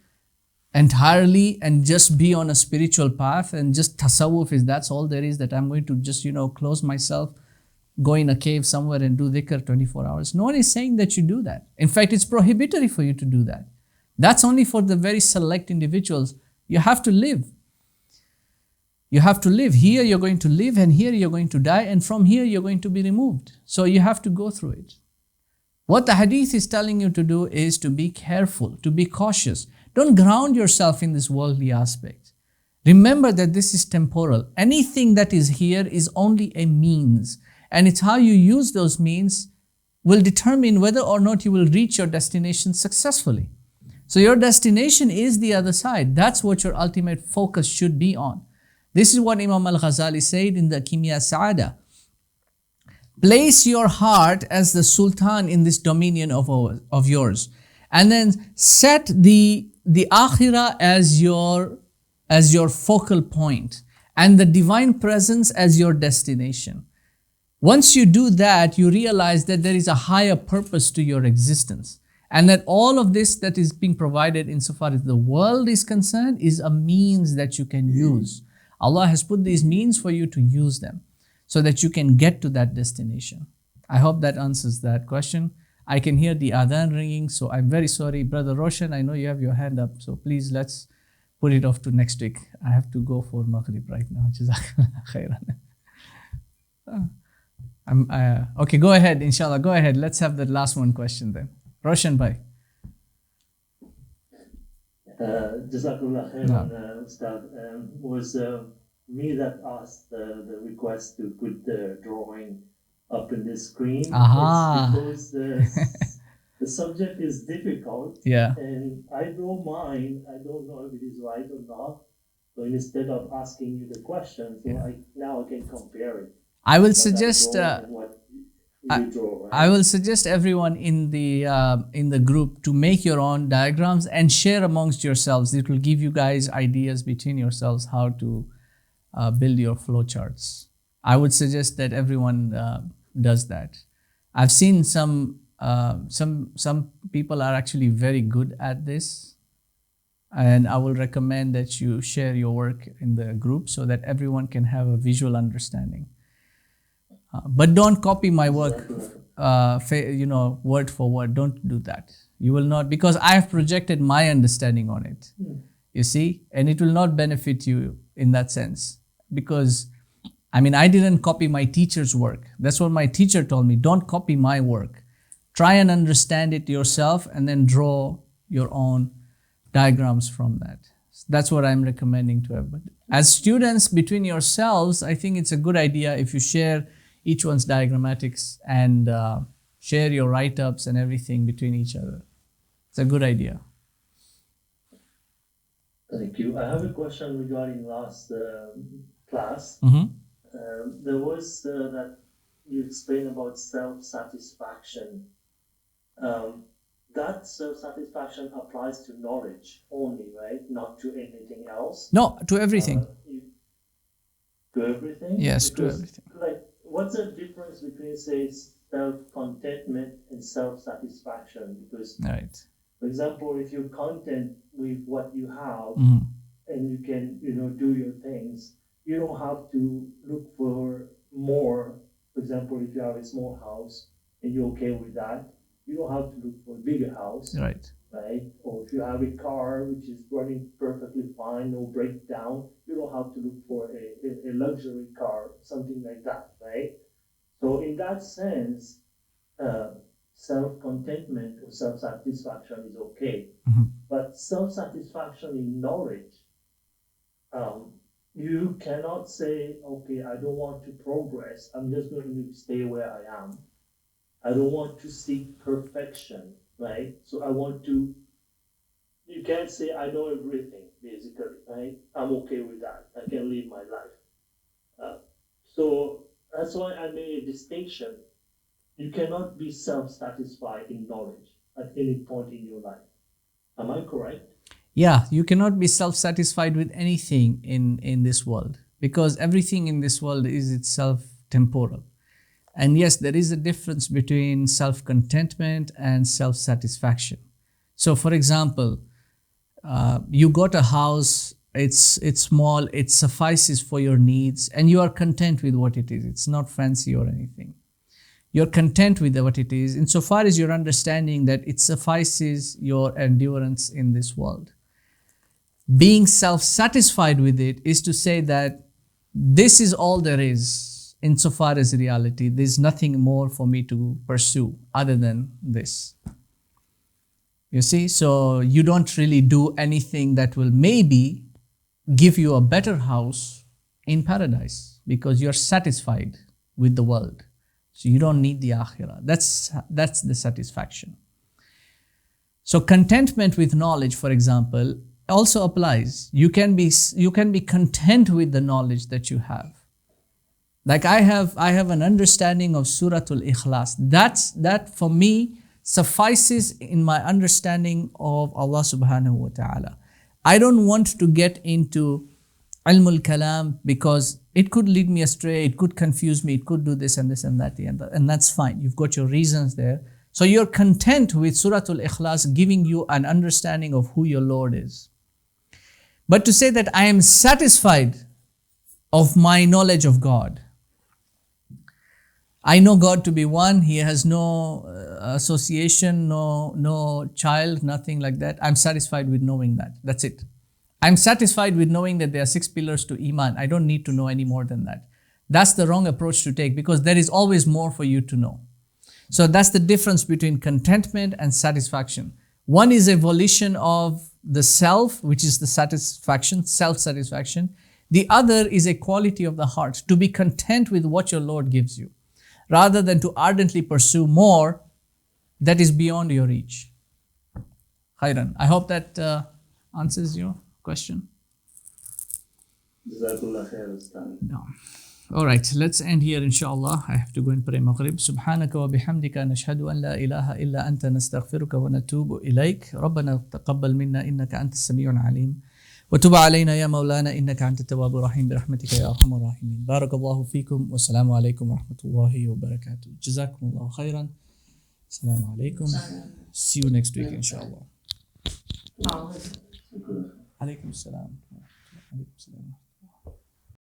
Speaker 2: entirely and just be on a spiritual path and just tasawwuf is that's all there is, that I'm going to just, close myself, go in a cave somewhere and do dhikr 24 hours. No one is saying that you do that. In fact, it's prohibitory for you to do that. That's only for the very select individuals. You have to live. You have to live. Here you're going to live and here you're going to die and from here you're going to be removed. So you have to go through it. What the hadith is telling you to do is to be careful, to be cautious. Don't ground yourself in this worldly aspect. Remember that this is temporal. Anything that is here is only a means. And it's how you use those means will determine whether or not you will reach your destination successfully. So your destination is the other side. That's what your ultimate focus should be on. This is what Imam al-Ghazali said in the Kimya Sa'ada. Place your heart as the sultan in this dominion of yours. And then set the akhirah as your focal point and the divine presence as your destination. Once you do that, you realize that there is a higher purpose to your existence. And that all of this that is being provided insofar as the world is concerned is a means that you can use. Allah has put these means for you to use them so that you can get to that destination. I hope that answers that question. I can hear the adhan ringing, so I'm very sorry. Brother Roshan, I know you have your hand up, so please let's put it off to next week. I have to go for Maghrib right now. Jazakallah khairan. Okay, go ahead, inshallah, go ahead. Let's have the last one question then. Roshan bhai.
Speaker 8: Jazakallah khairan, Ustad. Was me that asked the request to put the drawing up in the screen.
Speaker 2: Aha.
Speaker 8: It's because the subject is difficult.
Speaker 2: Yeah.
Speaker 8: And I draw mine. I don't know if it is right or not. So instead of asking you the question, so now I can compare it.
Speaker 2: I will suggest.
Speaker 8: Draw, right?
Speaker 2: I will suggest everyone in the group to make your own diagrams and share amongst yourselves. It will give you guys ideas between yourselves how to build your flowcharts. I would suggest that everyone does that. I've seen some people are actually very good at this, and I will recommend that you share your work in the group so that everyone can have a visual understanding. But don't copy my work, word for word. Don't do that. You will not, because I have projected my understanding on it. You see, and it will not benefit you in that sense. Because, I didn't copy my teacher's work. That's what my teacher told me. Don't copy my work. Try and understand it yourself and then draw your own diagrams from that. That's what I'm recommending to everybody. As students, between yourselves, I think it's a good idea if you share each one's diagrammatics and share your write-ups and everything between each other. It's a good idea.
Speaker 8: Thank you. I have a question regarding last class. There was that you explained about self-satisfaction. That self-satisfaction applies to knowledge only, right? Not to anything else?
Speaker 2: No, to everything.
Speaker 8: To everything?
Speaker 2: Yes,
Speaker 8: because,
Speaker 2: to everything.
Speaker 8: What's the difference between, say, self-contentment and self-satisfaction? Because,
Speaker 2: right.
Speaker 8: For example, if you're content with what you have and you can, do your things, you don't have to look for more. For example, if you have a small house and you're okay with that, you don't have to look for a bigger house.
Speaker 2: Right.
Speaker 8: Right? Or if you have a car which is running perfectly fine, no breakdown, you don't have to look for a luxury car, something like that, right? So in that sense, self-contentment or self-satisfaction is okay. But self-satisfaction in knowledge, you cannot say, okay, I don't want to progress, I'm just going to stay where I am. I don't want to seek perfection, right? So I want to, you can't say I know everything, basically, right? I'm okay with that. I can live my life. So That's why I made a distinction. You cannot be self-satisfied in knowledge at any point in your life. Am I correct?
Speaker 2: Yeah, you cannot be self-satisfied with anything in this world, because everything in this world is itself temporal. And yes, there is a difference between self-contentment and self-satisfaction. So for example, you got a house, it's small, it suffices for your needs, and you are content with what it is. It's not fancy or anything. You're content with what it is, insofar as you're understanding that it suffices your endurance in this world. Being self-satisfied with it is to say that this is all there is insofar as reality. There's nothing more for me to pursue other than this. You see, so you don't really do anything that will maybe give you a better house in paradise because you're satisfied with the world. So you don't need the akhirah. That's the satisfaction. So contentment with knowledge, for example, also applies. You can be content with the knowledge that you have. Like I have an understanding of Suratul Ikhlas. That for me suffices in my understanding of Allah subhanahu wa ta'ala. I don't want to get into ilmul kalam because it could lead me astray, it could confuse me, it could do this and this and that, and that's fine. You've got your reasons there. So you're content with Suratul Ikhlas giving you an understanding of who your Lord is. But to say that I am satisfied of my knowledge of God, I know God to be one, He has no association, no child, nothing like that. I'm satisfied with knowing that. That's it. I'm satisfied with knowing that there are 6 pillars to Iman. I don't need to know any more than that. That's the wrong approach to take because there is always more for you to know. So that's the difference between contentment and satisfaction. One is a volition of the self, which is the satisfaction, self-satisfaction. The other is a quality of the heart, to be content with what your Lord gives you, rather than to ardently pursue more that is beyond your reach. Khairan. I hope that answers your question.
Speaker 8: Jazakallah khair, Ustaz.
Speaker 2: No. All right, let's end here inshallah. I have to go and pray Maghrib. Subhanaka wa bihamdika nashhadu an la ilaha illa anta nastaghfiruka wa natubu ilayk. Rabbana taqabbal minna innaka antas sami'un alim. وتب علينا يا مولانا إنك أنت التواب الرحيم برحمتك يا أرحم الراحمين. بارك الله فيكم والسلام عليكم ورحمة الله وبركاته. جزاكم الله خيرا. السلام عليكم. See you next week inshallah. عليكم السلام. عليكم السلام.